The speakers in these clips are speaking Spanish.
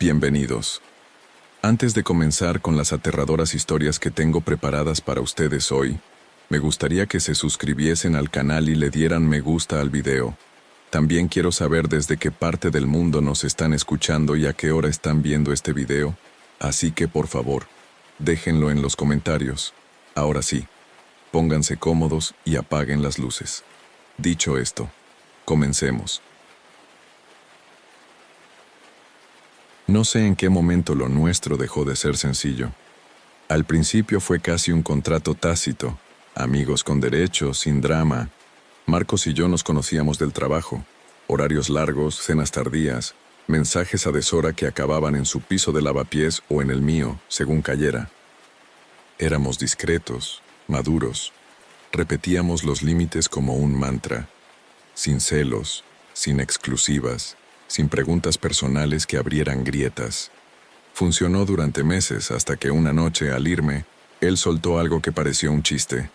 Bienvenidos. Antes de comenzar con las aterradoras historias que tengo preparadas para ustedes hoy, me gustaría que se suscribiesen al canal y le dieran me gusta al video. También quiero saber desde qué parte del mundo nos están escuchando y a qué hora están viendo este video, así que por favor, déjenlo en los comentarios. Ahora sí, pónganse cómodos y apaguen las luces. Dicho esto, comencemos. No sé en qué momento lo nuestro dejó de ser sencillo. Al principio fue casi un contrato tácito, amigos con derechos, sin drama. Marcos y yo nos conocíamos del trabajo, horarios largos, cenas tardías, mensajes a deshora que acababan en su piso de lavapiés o en el mío, según cayera. Éramos discretos, maduros, repetíamos los límites como un mantra, sin celos, sin exclusivas, sin preguntas personales que abrieran grietas. Funcionó durante meses hasta que una noche, al irme, él soltó algo que pareció un chiste.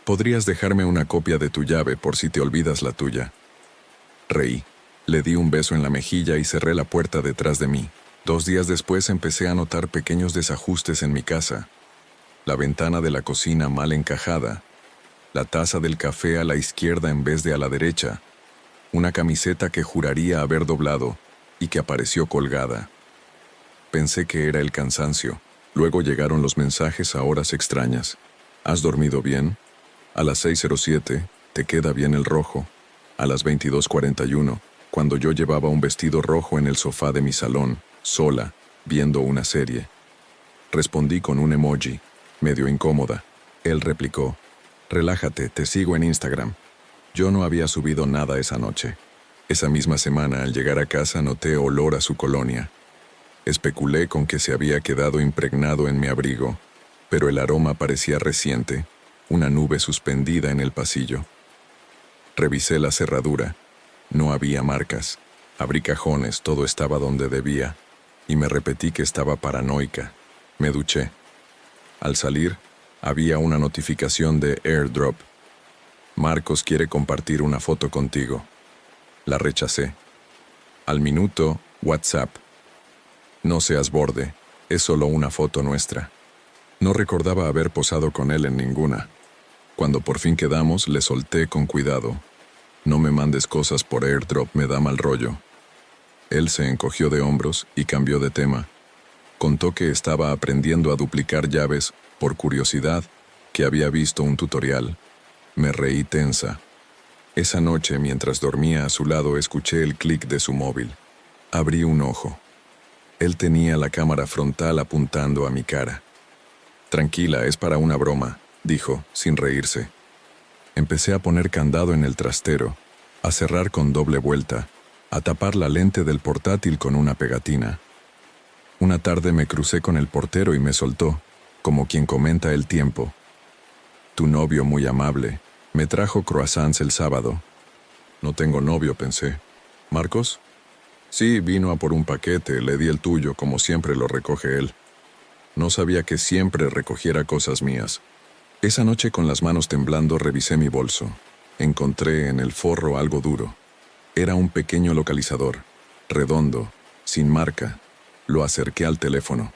«¿Podrías dejarme una copia de tu llave por si te olvidas la tuya?» Reí, le di un beso en la mejilla y cerré la puerta detrás de mí. 2 días después empecé a notar pequeños desajustes en mi casa. La ventana de la cocina mal encajada, la taza del café a la izquierda en vez de a la derecha, una camiseta que juraría haber doblado y que apareció colgada. Pensé que era el cansancio. Luego llegaron los mensajes a horas extrañas. ¿Has dormido bien? A las 6:07, ¿te queda bien el rojo? A las 22:41, cuando yo llevaba un vestido rojo en el sofá de mi salón, sola, viendo una serie. Respondí con un emoji, medio incómoda. Él replicó, «Relájate, te sigo en Instagram». Yo no había subido nada esa noche. Esa misma semana, al llegar a casa, noté olor a su colonia. Especulé con que se había quedado impregnado en mi abrigo, pero el aroma parecía reciente, una nube suspendida en el pasillo. Revisé la cerradura. No había marcas. Abrí cajones, todo estaba donde debía, y me repetí que estaba paranoica. Me duché. Al salir, había una notificación de AirDrop. Marcos quiere compartir una foto contigo. La rechacé. Al minuto, WhatsApp. No seas borde, es solo una foto nuestra. No recordaba haber posado con él en ninguna. Cuando por fin quedamos, le solté con cuidado. No me mandes cosas por AirDrop, me da mal rollo. Él se encogió de hombros y cambió de tema. Contó que estaba aprendiendo a duplicar llaves por curiosidad, que había visto un tutorial. Me reí tensa. Esa noche, mientras dormía a su lado, escuché el clic de su móvil. Abrí un ojo. Él tenía la cámara frontal apuntando a mi cara. «Tranquila, es para una broma», dijo, sin reírse. Empecé a poner candado en el trastero, a cerrar con doble vuelta, a tapar la lente del portátil con una pegatina. Una tarde me crucé con el portero y me soltó, como quien comenta el tiempo. «Tu novio muy amable. Me trajo croissants el sábado». «No tengo novio», pensé. «¿Marcos?» «Sí, vino a por un paquete, le di el tuyo, como siempre lo recoge él». No sabía que siempre recogiera cosas mías. Esa noche, con las manos temblando, revisé mi bolso. Encontré en el forro algo duro. Era un pequeño localizador, redondo, sin marca. Lo acerqué al teléfono.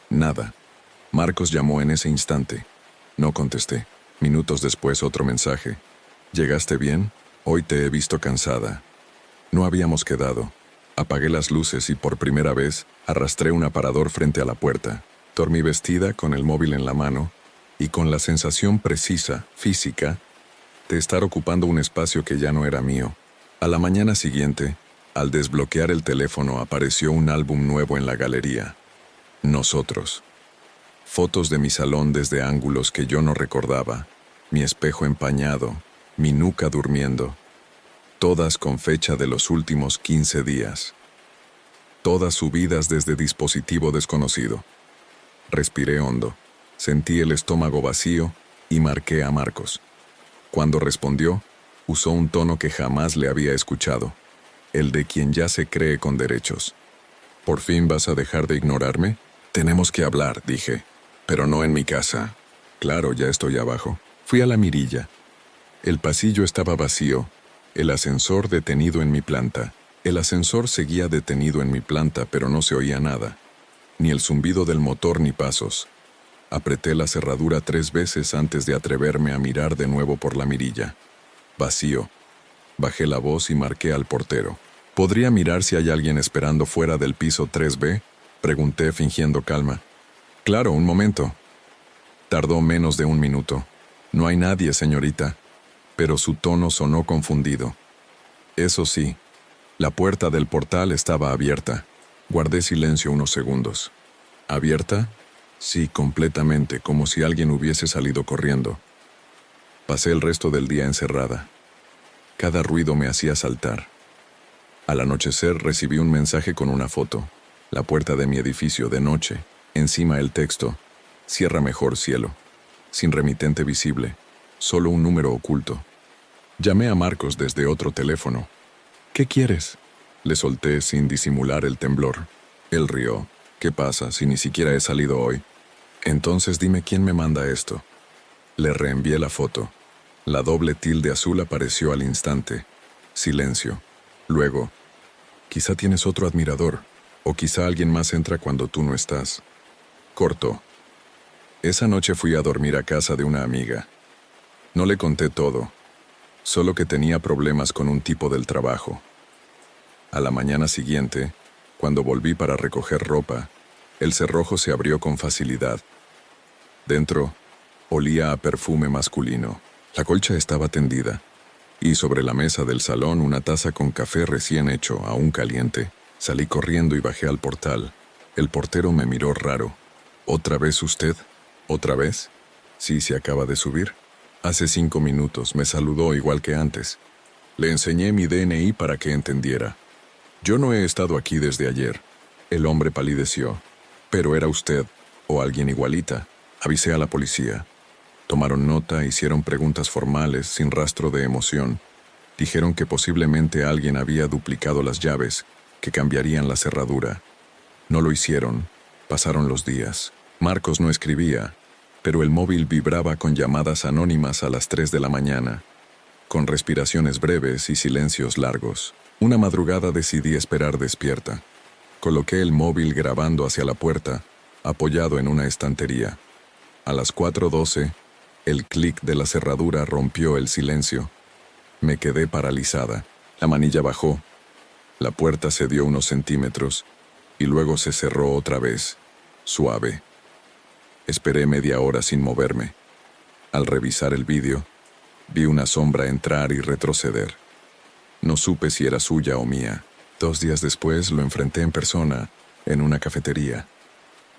Nada. Marcos llamó en ese instante. No contesté. Minutos después, otro mensaje. «¿Llegaste bien? Hoy te he visto cansada». No habíamos quedado. Apagué las luces y por primera vez arrastré un aparador frente a la puerta. Dormí vestida, con el móvil en la mano, y con la sensación precisa, física, de estar ocupando un espacio que ya no era mío. A la mañana siguiente, al desbloquear el teléfono, apareció un álbum nuevo en la galería. Nosotros. Fotos de mi salón desde ángulos que yo no recordaba, mi espejo empañado, mi nuca durmiendo, todas con fecha de los últimos 15 días. Todas subidas desde dispositivo desconocido. Respiré hondo, sentí el estómago vacío y marqué a Marcos. Cuando respondió, usó un tono que jamás le había escuchado, el de quien ya se cree con derechos. «¿Por fin vas a dejar de ignorarme?» «Tenemos que hablar», dije, «pero no en mi casa». «Claro, ya estoy abajo». Fui a la mirilla. El pasillo estaba vacío, el ascensor detenido en mi planta, El ascensor seguía detenido en mi planta, pero no se oía nada, ni el zumbido del motor ni pasos. Apreté la cerradura 3 veces antes de atreverme a mirar de nuevo por la mirilla. Vacío. Bajé la voz y marqué al portero. ¿Podría mirar si hay alguien esperando fuera del piso 3B? Pregunté fingiendo calma. Claro, un momento. Tardó menos de 1 minuto. No hay nadie, señorita. Pero su tono sonó confundido. Eso sí, la puerta del portal estaba abierta. Guardé silencio unos segundos. ¿Abierta? Sí, completamente, como si alguien hubiese salido corriendo. Pasé el resto del día encerrada. Cada ruido me hacía saltar. Al anochecer recibí un mensaje con una foto. La puerta de mi edificio de noche. Encima el texto: cierra mejor, cielo. Sin remitente visible. Solo un número oculto. Llamé a Marcos desde otro teléfono. ¿Qué quieres? Le solté sin disimular el temblor. Él rió. ¿Qué pasa si ni siquiera he salido hoy? Entonces dime quién me manda esto. Le reenvié la foto. La doble tilde azul apareció al instante. Silencio. Luego, quizá tienes otro admirador, o quizá alguien más entra cuando tú no estás. Cortó. Esa noche fui a dormir a casa de una amiga. No le conté todo, solo que tenía problemas con un tipo del trabajo. A la mañana siguiente, cuando volví para recoger ropa, el cerrojo se abrió con facilidad. Dentro, olía a perfume masculino. La colcha estaba tendida, y sobre la mesa del salón una taza con café recién hecho, aún caliente. Salí corriendo y bajé al portal. El portero me miró raro. ¿Otra vez usted? ¿Otra vez? Sí, se acaba de subir. Hace 5 minutos me saludó igual que antes. Le enseñé mi DNI para que entendiera. Yo no he estado aquí desde ayer. El hombre palideció. Pero era usted, o alguien igualita. Avisé a la policía. Tomaron nota, hicieron preguntas formales, sin rastro de emoción. Dijeron que posiblemente alguien había duplicado las llaves, que cambiarían la cerradura. No lo hicieron. Pasaron los días. Marcos no escribía, pero el móvil vibraba con llamadas anónimas a las 3 de la mañana, con respiraciones breves y silencios largos. Una madrugada decidí esperar despierta. Coloqué el móvil grabando hacia la puerta, apoyado en una estantería. A las 4:12, el clic de la cerradura rompió el silencio. Me quedé paralizada. La manilla bajó. La puerta cedió unos centímetros y luego se cerró otra vez, suave. Esperé media hora sin moverme. Al revisar el vídeo, vi una sombra entrar y retroceder. No supe si era suya o mía. 2 días después lo enfrenté en persona, en una cafetería.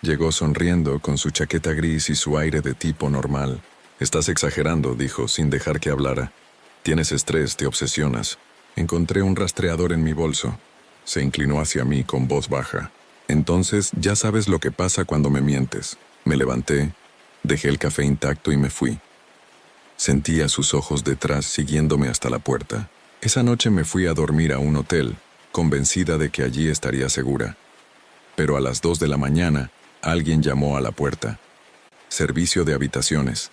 Llegó sonriendo con su chaqueta gris y su aire de tipo normal. «Estás exagerando», dijo, sin dejar que hablara. «Tienes estrés, te obsesionas». Encontré un rastreador en mi bolso. Se inclinó hacia mí con voz baja. «Entonces, ya sabes lo que pasa cuando me mientes». Me levanté, dejé el café intacto y me fui. Sentía sus ojos detrás siguiéndome hasta la puerta. Esa noche me fui a dormir a un hotel, convencida de que allí estaría segura. Pero a las 2 de la mañana, alguien llamó a la puerta. Servicio de habitaciones.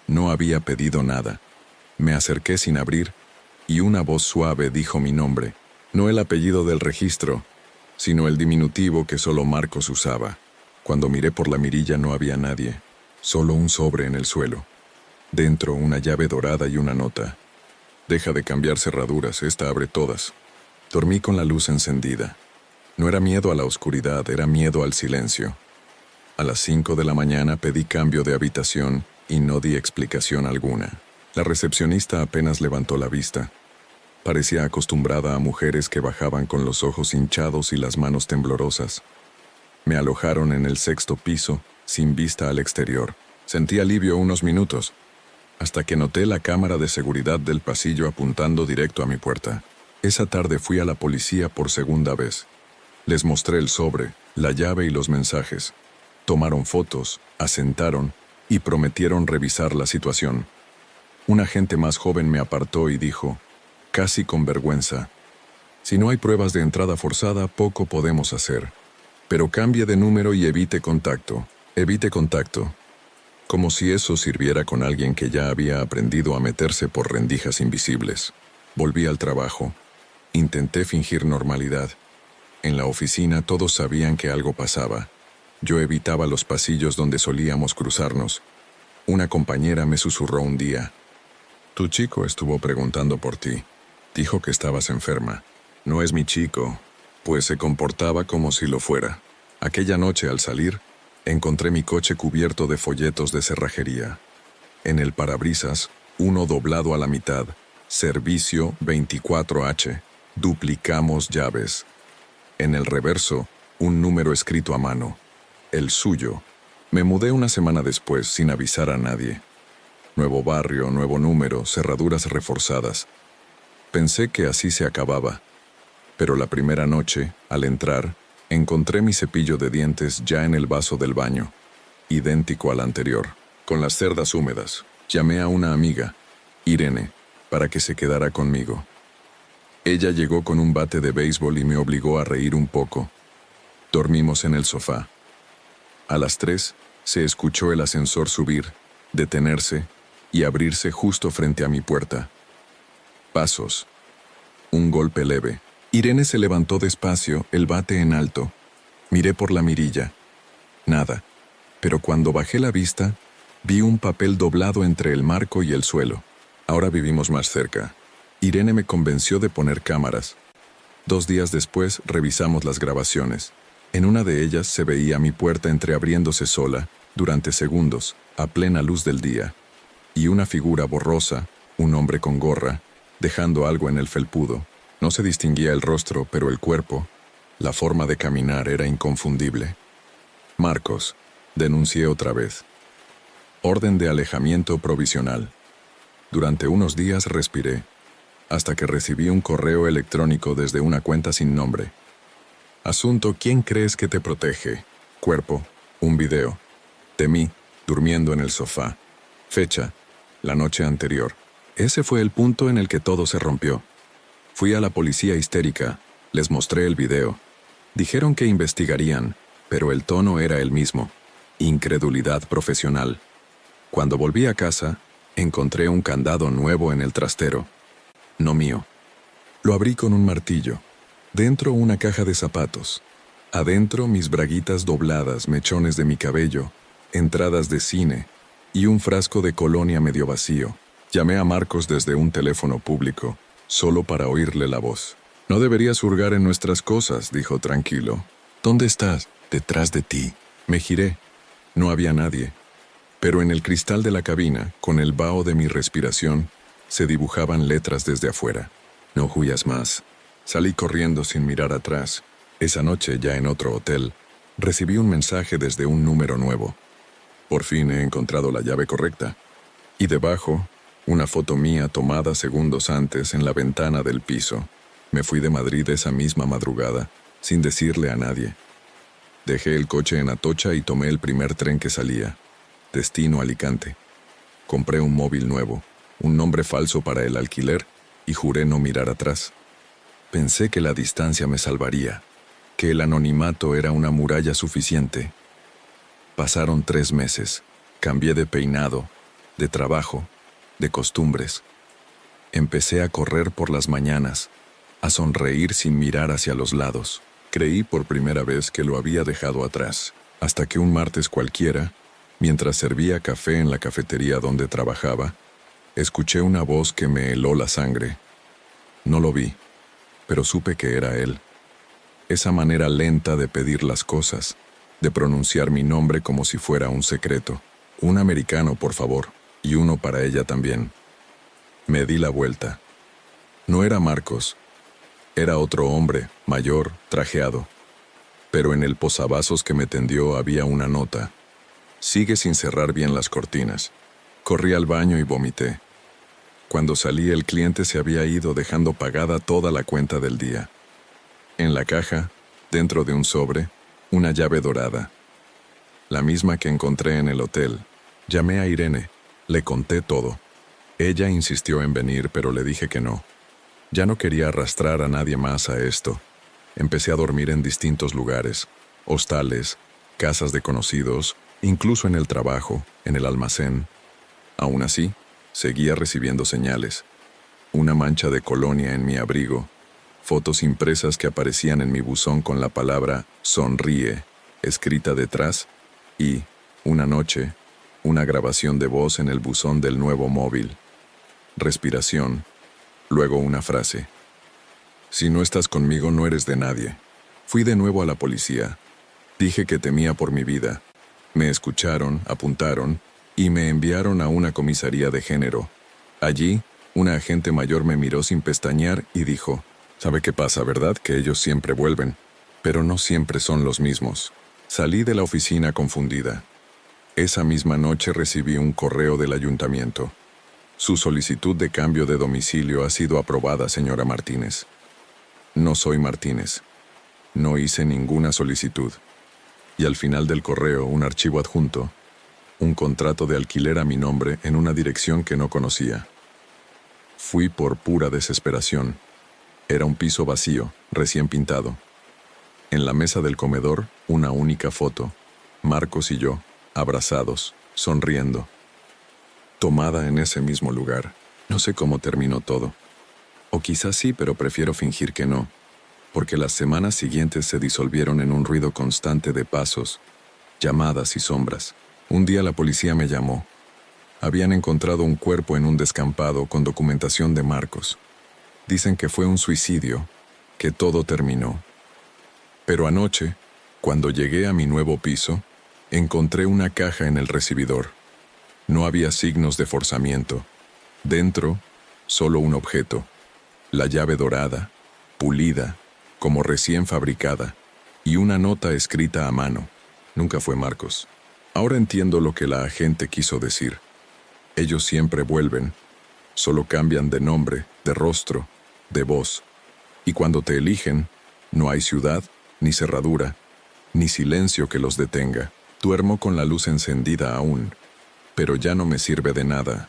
No había pedido nada. Me acerqué sin abrir, y una voz suave dijo mi nombre. No el apellido del registro, sino el diminutivo que solo Marcos usaba. Cuando miré por la mirilla no había nadie, solo un sobre en el suelo. Dentro una llave dorada y una nota. «Deja de cambiar cerraduras, esta abre todas». Dormí con la luz encendida. No era miedo a la oscuridad, era miedo al silencio. A las 5 de la mañana pedí cambio de habitación y no di explicación alguna. La recepcionista apenas levantó la vista. Parecía acostumbrada a mujeres que bajaban con los ojos hinchados y las manos temblorosas. Me alojaron en el 6º piso, sin vista al exterior. Sentí alivio unos minutos, hasta que noté la cámara de seguridad del pasillo apuntando directo a mi puerta. Esa tarde fui a la policía por segunda vez. Les mostré el sobre, la llave y los mensajes. Tomaron fotos, asentaron y prometieron revisar la situación. Un agente más joven me apartó y dijo, casi con vergüenza: «Si no hay pruebas de entrada forzada, poco podemos hacer. Pero cambie de número y evite contacto. Evite contacto». Como si eso sirviera con alguien que ya había aprendido a meterse por rendijas invisibles. Volví al trabajo. Intenté fingir normalidad. En la oficina todos sabían que algo pasaba. Yo evitaba los pasillos donde solíamos cruzarnos. Una compañera me susurró un día: «Tu chico estuvo preguntando por ti. Dijo que estabas enferma». No es mi chico, pues se comportaba como si lo fuera. Aquella noche, al salir, encontré mi coche cubierto de folletos de cerrajería. En el parabrisas, uno doblado a la mitad: Servicio 24H. Duplicamos llaves. En el reverso, un número escrito a mano: el suyo. Me mudé una semana después, sin avisar a nadie. Nuevo barrio, nuevo número, cerraduras reforzadas. Pensé que así se acababa. Pero la primera noche, al entrar, encontré mi cepillo de dientes ya en el vaso del baño, idéntico al anterior, con las cerdas húmedas. Llamé a una amiga, Irene, para que se quedara conmigo. Ella llegó con un bate de béisbol y me obligó a reír un poco. Dormimos en el sofá. A las 3, se escuchó el ascensor subir, detenerse y abrirse justo frente a mi puerta. Pasos. Un golpe leve. Irene se levantó despacio, el bate en alto. Miré por la mirilla. Nada. Pero cuando bajé la vista, vi un papel doblado entre el marco y el suelo. Ahora vivimos más cerca. Irene me convenció de poner cámaras. 2 días después revisamos las grabaciones. En una de ellas se veía mi puerta entreabriéndose sola, durante segundos, a plena luz del día. Y una figura borrosa, un hombre con gorra, dejando algo en el felpudo. No se distinguía el rostro, pero el cuerpo, la forma de caminar era inconfundible. Marcos, denuncié otra vez. Orden de alejamiento provisional. Durante unos días respiré, hasta que recibí un correo electrónico desde una cuenta sin nombre. Asunto: ¿quién crees que te protege? Cuerpo: un video. De mí, durmiendo en el sofá. Fecha: la noche anterior. Ese fue el punto en el que todo se rompió. Fui a la policía histérica, les mostré el video. Dijeron que investigarían, pero el tono era el mismo: incredulidad profesional. Cuando volví a casa, encontré un candado nuevo en el trastero. No mío. Lo abrí con un martillo. Dentro una caja de zapatos. Adentro mis braguitas dobladas, mechones de mi cabello, entradas de cine y un frasco de colonia medio vacío. Llamé a Marcos desde un teléfono público, solo para oírle la voz. «No deberías hurgar en nuestras cosas», dijo tranquilo. «¿Dónde estás?» «Detrás de ti». Me giré. No había nadie. Pero en el cristal de la cabina, con el vaho de mi respiración, se dibujaban letras desde afuera. «No huyas más». Salí corriendo sin mirar atrás. Esa noche, ya en otro hotel, recibí un mensaje desde un número nuevo. Por fin he encontrado la llave correcta. Y debajo, una foto mía tomada segundos antes en la ventana del piso. Me fui de Madrid esa misma madrugada, sin decirle a nadie. Dejé el coche en Atocha y tomé el primer tren que salía. Destino Alicante. Compré un móvil nuevo, un nombre falso para el alquiler, y juré no mirar atrás. Pensé que la distancia me salvaría, que el anonimato era una muralla suficiente. Pasaron 3 meses. Cambié de peinado, de trabajo, de costumbres. Empecé a correr por las mañanas, a sonreír sin mirar hacia los lados. Creí por primera vez que lo había dejado atrás, hasta que un martes cualquiera, mientras servía café en la cafetería donde trabajaba, escuché una voz que me heló la sangre. No lo vi, pero supe que era él. Esa manera lenta de pedir las cosas, de pronunciar mi nombre como si fuera un secreto. «Un americano, por favor, y uno para ella también». Me di la vuelta. No era Marcos. Era otro hombre, mayor, trajeado. Pero en el posavasos que me tendió había una nota: «Sigue sin cerrar bien las cortinas». Corrí al baño y vomité. Cuando salí, el cliente se había ido, dejando pagada toda la cuenta del día. En la caja, dentro de un sobre, una llave dorada. La misma que encontré en el hotel. Llamé a Irene. Le conté todo. Ella insistió en venir, pero le dije que no. Ya no quería arrastrar a nadie más a esto. Empecé a dormir en distintos lugares: hostales, casas de conocidos, incluso en el trabajo, en el almacén. Aún así, seguía recibiendo señales. Una mancha de colonia en mi abrigo, fotos impresas que aparecían en mi buzón con la palabra sonríe escrita detrás y, una noche, una grabación de voz en el buzón del nuevo móvil. Respiración, luego una frase. Si no estás conmigo no eres de nadie. Fui de nuevo a la policía. Dije que temía por mi vida. Me escucharon, apuntaron y me enviaron a una comisaría de género. Allí, una agente mayor me miró sin pestañear y dijo: «¿Sabe qué pasa, verdad? Que ellos siempre vuelven, pero no siempre son los mismos». Salí de la oficina confundida. Esa misma noche recibí un correo del ayuntamiento. Su solicitud de cambio de domicilio ha sido aprobada, señora Martínez. No soy Martínez. No hice ninguna solicitud. Y al final del correo, un archivo adjunto, un contrato de alquiler a mi nombre en una dirección que no conocía. Fui por pura desesperación. Era un piso vacío, recién pintado. En la mesa del comedor, una única foto, Marcos y yo, abrazados, sonriendo. Tomada en ese mismo lugar. No sé cómo terminó todo. O quizás sí, pero prefiero fingir que no, porque las semanas siguientes se disolvieron en un ruido constante de pasos, llamadas y sombras. Un día la policía me llamó. Habían encontrado un cuerpo en un descampado con documentación de Marcos. Dicen que fue un suicidio, que todo terminó. Pero anoche, cuando llegué a mi nuevo piso, encontré una caja en el recibidor. No había signos de forzamiento. Dentro, solo un objeto. La llave dorada, pulida, como recién fabricada, y una nota escrita a mano. Nunca fue Marcos. Ahora entiendo lo que la agente quiso decir. Ellos siempre vuelven, solo cambian de nombre, de rostro, de voz. Y cuando te eligen, no hay ciudad, ni cerradura, ni silencio que los detenga. Duermo con la luz encendida aún, pero ya no me sirve de nada,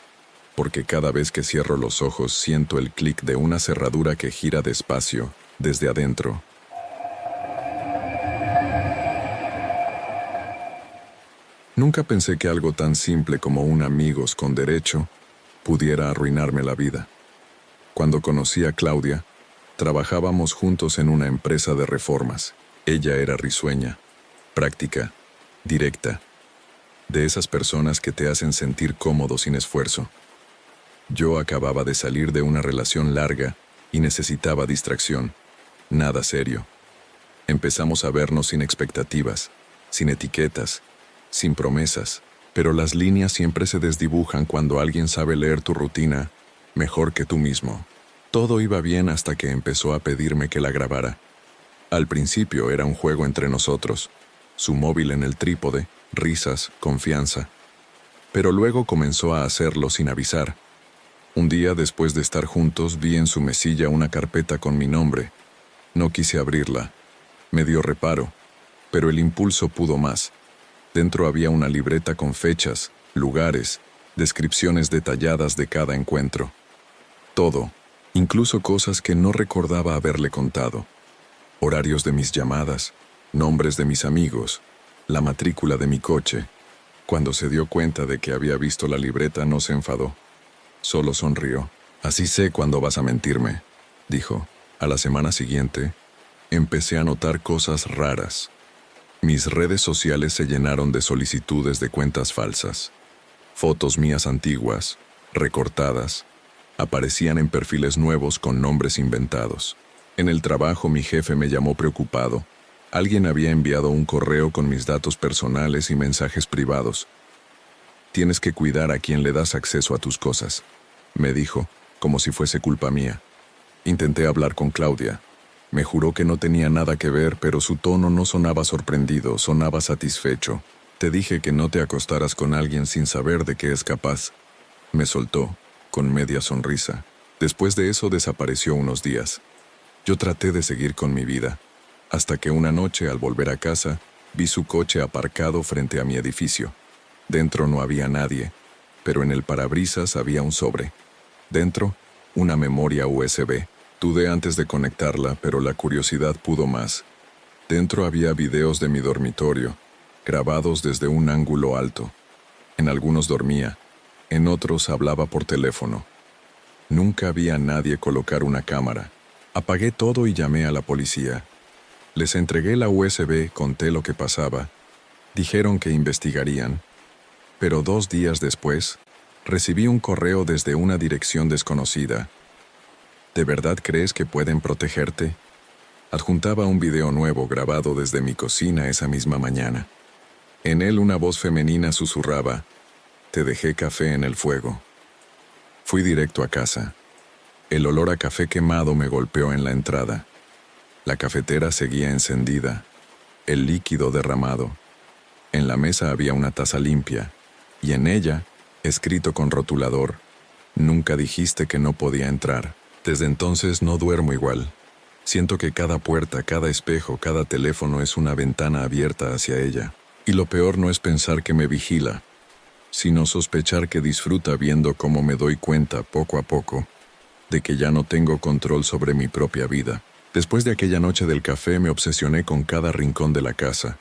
porque cada vez que cierro los ojos siento el clic de una cerradura que gira despacio, desde adentro. Nunca pensé que algo tan simple como un amigos con derecho pudiera arruinarme la vida. Cuando conocí a Claudia, trabajábamos juntos en una empresa de reformas. Ella era risueña, práctica, directa, de esas personas que te hacen sentir cómodo sin esfuerzo. Yo acababa de salir de una relación larga y necesitaba distracción, nada serio. Empezamos a vernos sin expectativas, sin etiquetas, sin promesas, pero las líneas siempre se desdibujan cuando alguien sabe leer tu rutina mejor que tú mismo. Todo iba bien hasta que empezó a pedirme que la grabara. Al principio era un juego entre nosotros, su móvil en el trípode, risas, confianza. Pero luego comenzó a hacerlo sin avisar. Un día después de estar juntos vi en su mesilla una carpeta con mi nombre. No quise abrirla. Me dio reparo, pero el impulso pudo más. Dentro había una libreta con fechas, lugares, descripciones detalladas de cada encuentro. Todo, incluso cosas que no recordaba haberle contado. Horarios de mis llamadas, nombres de mis amigos, la matrícula de mi coche. Cuando se dio cuenta de que había visto la libreta no se enfadó. Solo sonrió. «Así sé cuándo vas a mentirme», dijo. A la semana siguiente, empecé a notar cosas raras. Mis redes sociales se llenaron de solicitudes de cuentas falsas. Fotos mías antiguas, recortadas, aparecían en perfiles nuevos con nombres inventados. En el trabajo mi jefe me llamó preocupado. Alguien había enviado un correo con mis datos personales y mensajes privados. «Tienes que cuidar a quien le das acceso a tus cosas», me dijo, como si fuese culpa mía. Intenté hablar con Claudia. Me juró que no tenía nada que ver, pero su tono no sonaba sorprendido, sonaba satisfecho. «Te dije que no te acostaras con alguien sin saber de qué es capaz», me soltó, con media sonrisa. Después de eso desapareció unos días. Yo traté de seguir con mi vida, hasta que una noche, al volver a casa, vi su coche aparcado frente a mi edificio. Dentro no había nadie, pero en el parabrisas había un sobre. Dentro, una memoria USB. Dudé antes de conectarla, pero la curiosidad pudo más. Dentro había videos de mi dormitorio, grabados desde un ángulo alto. En algunos dormía, en otros hablaba por teléfono. Nunca vi a nadie colocar una cámara. Apagué todo y llamé a la policía. Les entregué la USB, conté lo que pasaba. Dijeron que investigarían. Pero 2 días después, recibí un correo desde una dirección desconocida. ¿De verdad crees que pueden protegerte? Adjuntaba un video nuevo grabado desde mi cocina esa misma mañana. En él una voz femenina susurraba: «Te dejé café en el fuego». Fui directo a casa. El olor a café quemado me golpeó en la entrada. La cafetera seguía encendida, el líquido derramado. En la mesa había una taza limpia, y en ella, escrito con rotulador: «Nunca dijiste que no podía entrar». Desde entonces no duermo igual. Siento que cada puerta, cada espejo, cada teléfono es una ventana abierta hacia ella. Y lo peor no es pensar que me vigila, sino sospechar que disfruta viendo cómo me doy cuenta, poco a poco, de que ya no tengo control sobre mi propia vida. Después de aquella noche del café me obsesioné con cada rincón de la casa.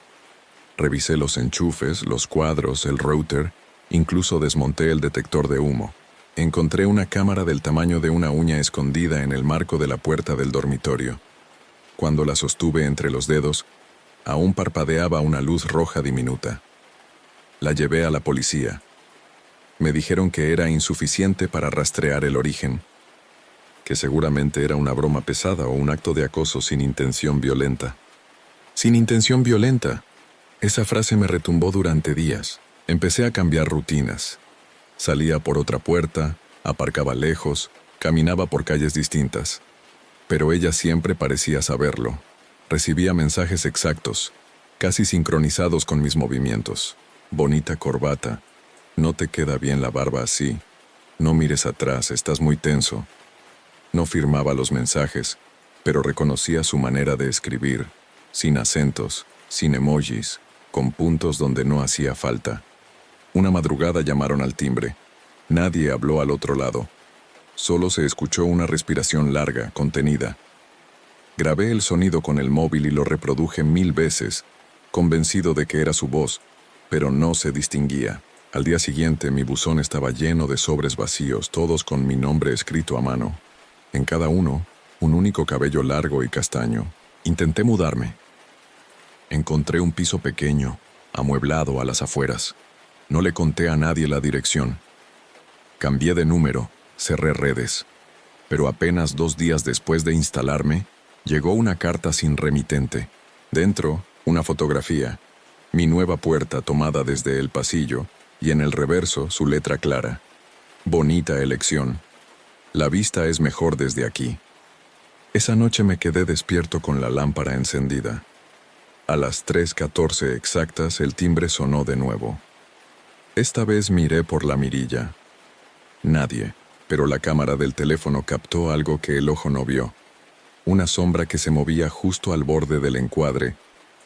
Revisé los enchufes, los cuadros, el router, incluso desmonté el detector de humo. Encontré una cámara del tamaño de una uña escondida en el marco de la puerta del dormitorio. Cuando la sostuve entre los dedos, aún parpadeaba una luz roja diminuta. La llevé a la policía. Me dijeron que era insuficiente para rastrear el origen, que seguramente era una broma pesada o un acto de acoso sin intención violenta. Sin intención violenta. Esa frase me retumbó durante días. Empecé a cambiar rutinas. Salía por otra puerta, aparcaba lejos, caminaba por calles distintas. Pero ella siempre parecía saberlo. Recibía mensajes exactos, casi sincronizados con mis movimientos. «Bonita corbata. No te queda bien la barba así. No mires atrás, estás muy tenso». No firmaba los mensajes, pero reconocía su manera de escribir, sin acentos, sin emojis, con puntos donde no hacía falta. Una madrugada llamaron al timbre. Nadie habló al otro lado. Solo se escuchó una respiración larga, contenida. Grabé el sonido con el móvil y lo reproduje 1000 veces, convencido de que era su voz, pero no se distinguía. Al día siguiente mi buzón estaba lleno de sobres vacíos, todos con mi nombre escrito a mano. En cada uno, un único cabello largo y castaño. Intenté mudarme. Encontré un piso pequeño, amueblado a las afueras. No le conté a nadie la dirección. Cambié de número, cerré redes. Pero apenas 2 días después de instalarme, llegó una carta sin remitente. Dentro, una fotografía. Mi nueva puerta tomada desde el pasillo, y en el reverso su letra clara: «Bonita elección. La vista es mejor desde aquí». Esa noche me quedé despierto con la lámpara encendida. A las 3:14 exactas el timbre sonó de nuevo. Esta vez miré por la mirilla. Nadie, pero la cámara del teléfono captó algo que el ojo no vio. Una sombra que se movía justo al borde del encuadre,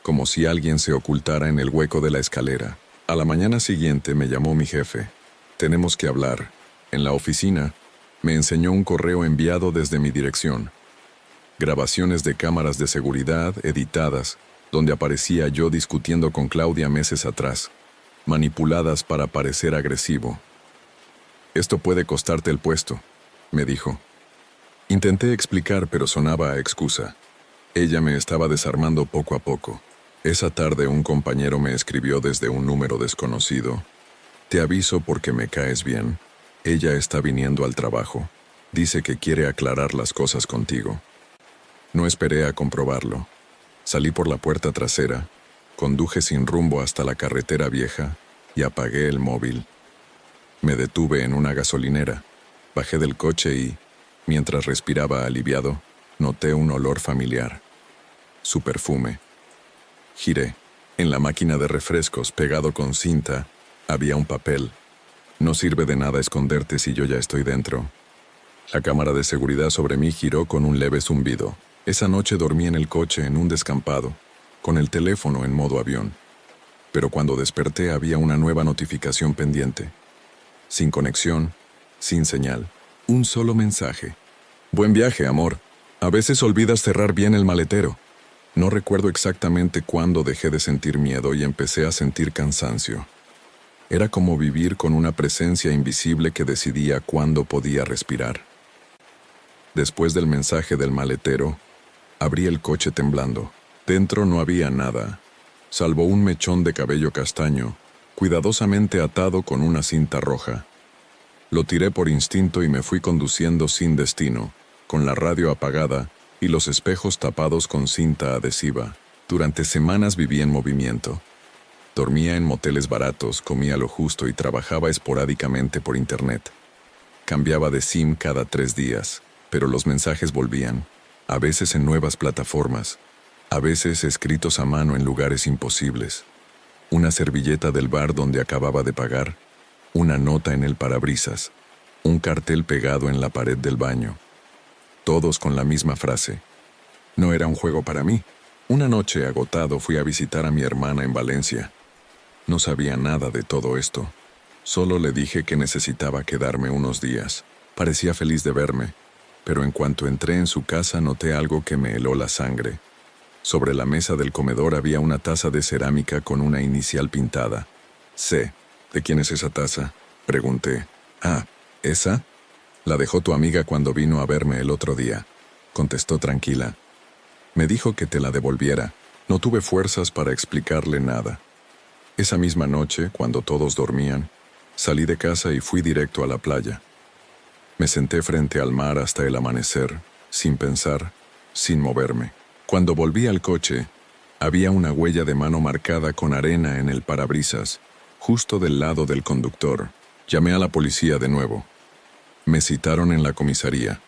como si alguien se ocultara en el hueco de la escalera. A la mañana siguiente me llamó mi jefe. «Tenemos que hablar». En la oficina, me enseñó un correo enviado desde mi dirección. Grabaciones de cámaras de seguridad editadas, donde aparecía yo discutiendo con Claudia meses atrás, manipuladas para parecer agresivo. «Esto puede costarte el puesto», me dijo. Intenté explicar, pero sonaba a excusa. Ella me estaba desarmando poco a poco. Esa tarde un compañero me escribió desde un número desconocido: «Te aviso porque me caes bien. Ella está viniendo al trabajo. Dice que quiere aclarar las cosas contigo». No esperé a comprobarlo. Salí por la puerta trasera, conduje sin rumbo hasta la carretera vieja y apagué el móvil. Me detuve en una gasolinera, bajé del coche y, mientras respiraba aliviado, noté un olor familiar. Su perfume. Giré. En la máquina de refrescos, pegado con cinta, había un papel. No sirve de nada esconderte si yo ya estoy dentro. La cámara de seguridad sobre mí giró con un leve zumbido. Esa noche dormí en el coche en un descampado, con el teléfono en modo avión. Pero cuando desperté había una nueva notificación pendiente. Sin conexión, sin señal. Un solo mensaje: «Buen viaje, amor. A veces olvidas cerrar bien el maletero». No recuerdo exactamente cuándo dejé de sentir miedo y empecé a sentir cansancio. Era como vivir con una presencia invisible que decidía cuándo podía respirar. Después del mensaje del maletero, abrí el coche temblando. Dentro no había nada, salvo un mechón de cabello castaño, cuidadosamente atado con una cinta roja. Lo tiré por instinto y me fui conduciendo sin destino, con la radio apagada y los espejos tapados con cinta adhesiva. Durante semanas viví en movimiento. Dormía en moteles baratos, comía lo justo y trabajaba esporádicamente por internet. Cambiaba de SIM cada 3 días, pero los mensajes volvían, a veces en nuevas plataformas, a veces escritos a mano en lugares imposibles. Una servilleta del bar donde acababa de pagar, una nota en el parabrisas, un cartel pegado en la pared del baño. Todos con la misma frase. No era un juego para mí. Una noche, agotado, fui a visitar a mi hermana en Valencia. No sabía nada de todo esto. Solo le dije que necesitaba quedarme unos días. Parecía feliz de verme, pero en cuanto entré en su casa noté algo que me heló la sangre. Sobre la mesa del comedor había una taza de cerámica con una inicial pintada. C. ¿De quién es esa taza?, pregunté. Ah, ¿esa? La dejó tu amiga cuando vino a verme el otro día, contestó tranquila. Me dijo que te la devolviera. No tuve fuerzas para explicarle nada. Esa misma noche, cuando todos dormían, salí de casa y fui directo a la playa. Me senté frente al mar hasta el amanecer, sin pensar, sin moverme. Cuando volví al coche, había una huella de mano marcada con arena en el parabrisas, justo del lado del conductor. Llamé a la policía de nuevo. Me citaron en la comisaría.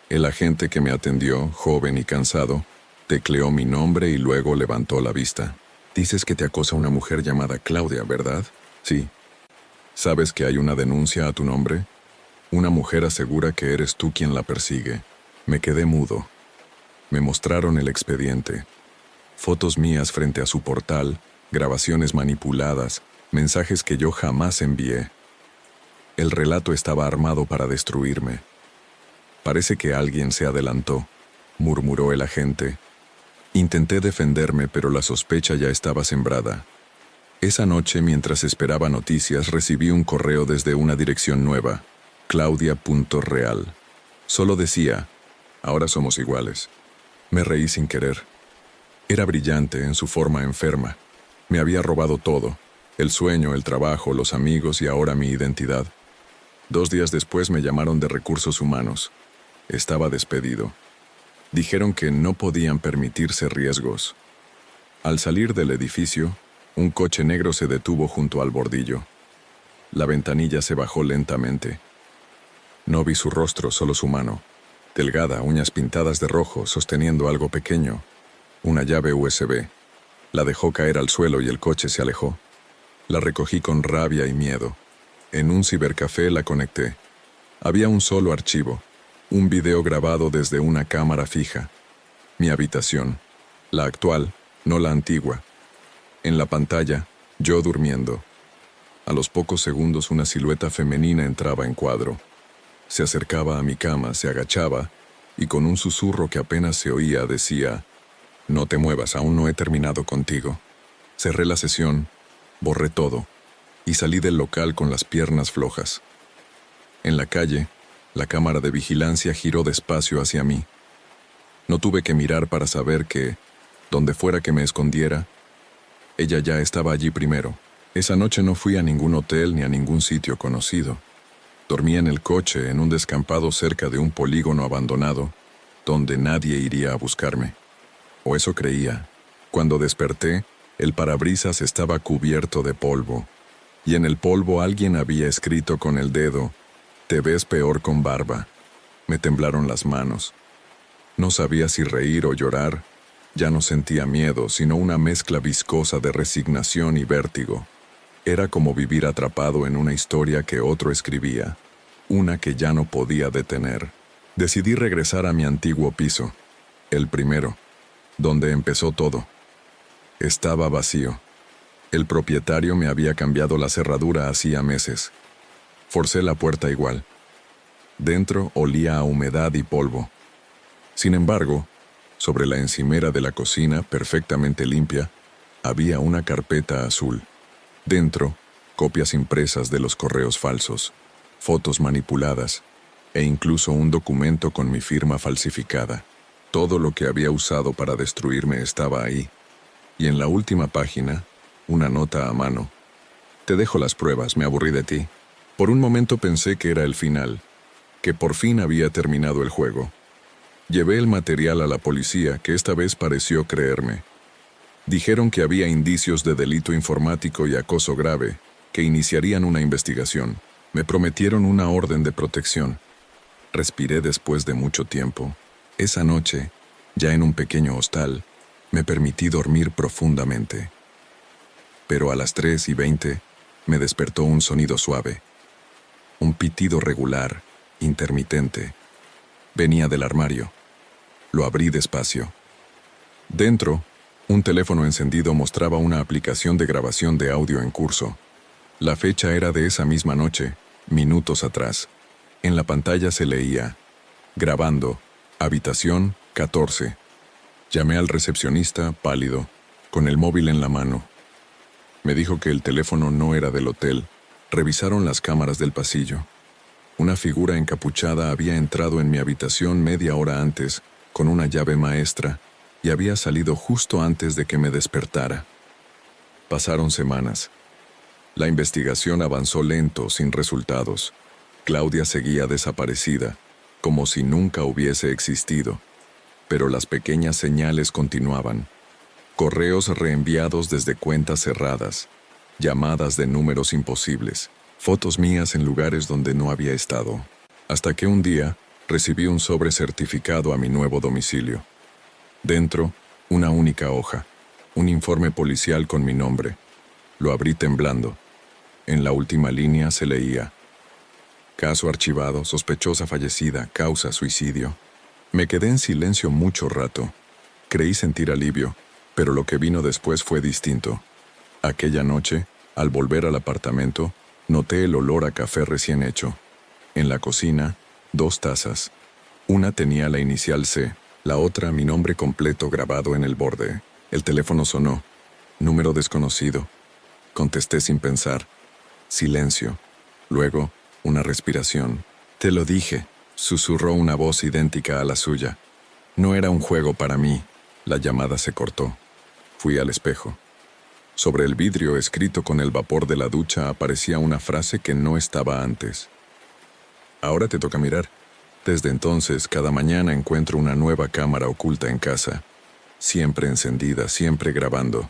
El agente que me atendió, joven y cansado, tecleó mi nombre y luego levantó la vista. Dices que te acosa una mujer llamada Claudia, ¿verdad? Sí. ¿Sabes que hay una denuncia a tu nombre? Una mujer asegura que eres tú quien la persigue. Me quedé mudo. Me mostraron el expediente. Fotos mías frente a su portal, grabaciones manipuladas, mensajes que yo jamás envié. El relato estaba armado para destruirme. Parece que alguien se adelantó, murmuró el agente. Intenté defenderme, pero la sospecha ya estaba sembrada. Esa noche, mientras esperaba noticias, recibí un correo desde una dirección nueva, claudia.real. Solo decía, ahora somos iguales. Me reí sin querer. Era brillante en su forma enferma. Me había robado todo, el sueño, el trabajo, los amigos y ahora mi identidad. 2 días después me llamaron de Recursos Humanos. Estaba despedido. Dijeron que no podían permitirse riesgos. Al salir del edificio, un coche negro se detuvo junto al bordillo. La ventanilla se bajó lentamente. No vi su rostro, solo su mano. Delgada, uñas pintadas de rojo, sosteniendo algo pequeño. Una llave USB. La dejó caer al suelo y el coche se alejó. La recogí con rabia y miedo. En un cibercafé la conecté. Había un solo archivo. Un video grabado desde una cámara fija. Mi habitación. La actual, no la antigua. En la pantalla, yo durmiendo. A los pocos segundos una silueta femenina entraba en cuadro. Se acercaba a mi cama, se agachaba, y con un susurro que apenas se oía decía, «No te muevas, aún no he terminado contigo». Cerré la sesión, borré todo, y salí del local con las piernas flojas. En la calle, la cámara de vigilancia giró despacio hacia mí. No tuve que mirar para saber que, donde fuera que me escondiera, ella ya estaba allí primero. Esa noche no fui a ningún hotel ni a ningún sitio conocido. Dormí en el coche, en un descampado cerca de un polígono abandonado, donde nadie iría a buscarme. O eso creía. Cuando desperté, el parabrisas estaba cubierto de polvo, y en el polvo alguien había escrito con el dedo, «Te ves peor con barba». Me temblaron las manos. No sabía si reír o llorar. Ya no sentía miedo, sino una mezcla viscosa de resignación y vértigo. Era como vivir atrapado en una historia que otro escribía, una que ya no podía detener. Decidí regresar a mi antiguo piso, el primero, donde empezó todo. Estaba vacío. El propietario me había cambiado la cerradura hacía meses. Forcé la puerta igual. Dentro olía a humedad y polvo. Sin embargo, sobre la encimera de la cocina, perfectamente limpia, había una carpeta azul. Dentro, copias impresas de los correos falsos, fotos manipuladas, e incluso un documento con mi firma falsificada. Todo lo que había usado para destruirme estaba ahí. Y en la última página, una nota a mano. Te dejo las pruebas, me aburrí de ti. Por un momento pensé que era el final, que por fin había terminado el juego. Llevé el material a la policía, que esta vez pareció creerme. Dijeron que había indicios de delito informático y acoso grave, que iniciarían una investigación. Me prometieron una orden de protección. Respiré después de mucho tiempo. Esa noche, ya en un pequeño hostal, me permití dormir profundamente. Pero a las 3:20 me despertó un sonido suave. Un pitido regular, intermitente. Venía del armario. Lo abrí despacio. Dentro, un teléfono encendido mostraba una aplicación de grabación de audio en curso. La fecha era de esa misma noche, minutos atrás. En la pantalla se leía: grabando, habitación 14. Llamé al recepcionista, pálido, con el móvil en la mano. Me dijo que el teléfono no era del hotel. Revisaron las cámaras del pasillo. Una figura encapuchada había entrado en mi habitación media hora antes, con una llave maestra, y había salido justo antes de que me despertara. Pasaron semanas. La investigación avanzó lento, sin resultados. Claudia seguía desaparecida, como si nunca hubiese existido. Pero las pequeñas señales continuaban. Correos reenviados desde cuentas cerradas, llamadas de números imposibles, fotos mías en lugares donde no había estado. Hasta que un día recibí un sobre certificado a mi nuevo domicilio. Dentro, una única hoja, un informe policial con mi nombre. Lo abrí temblando. En la última línea se leía: caso archivado, sospechosa fallecida, causa suicidio. Me quedé en silencio mucho rato. Creí sentir alivio, pero lo que vino después fue distinto. Aquella noche, al volver al apartamento, noté el olor a café recién hecho. En la cocina, 2 tazas. Una tenía la inicial C, la otra mi nombre completo grabado en el borde. El teléfono sonó. Número desconocido. Contesté sin pensar. Silencio. Luego, una respiración. Te lo dije, susurró una voz idéntica a la suya. No era un juego para mí. La llamada se cortó. Fui al espejo. Sobre el vidrio escrito con el vapor de la ducha aparecía una frase que no estaba antes. Ahora te toca mirar. Desde entonces, cada mañana encuentro una nueva cámara oculta en casa. Siempre encendida, siempre grabando.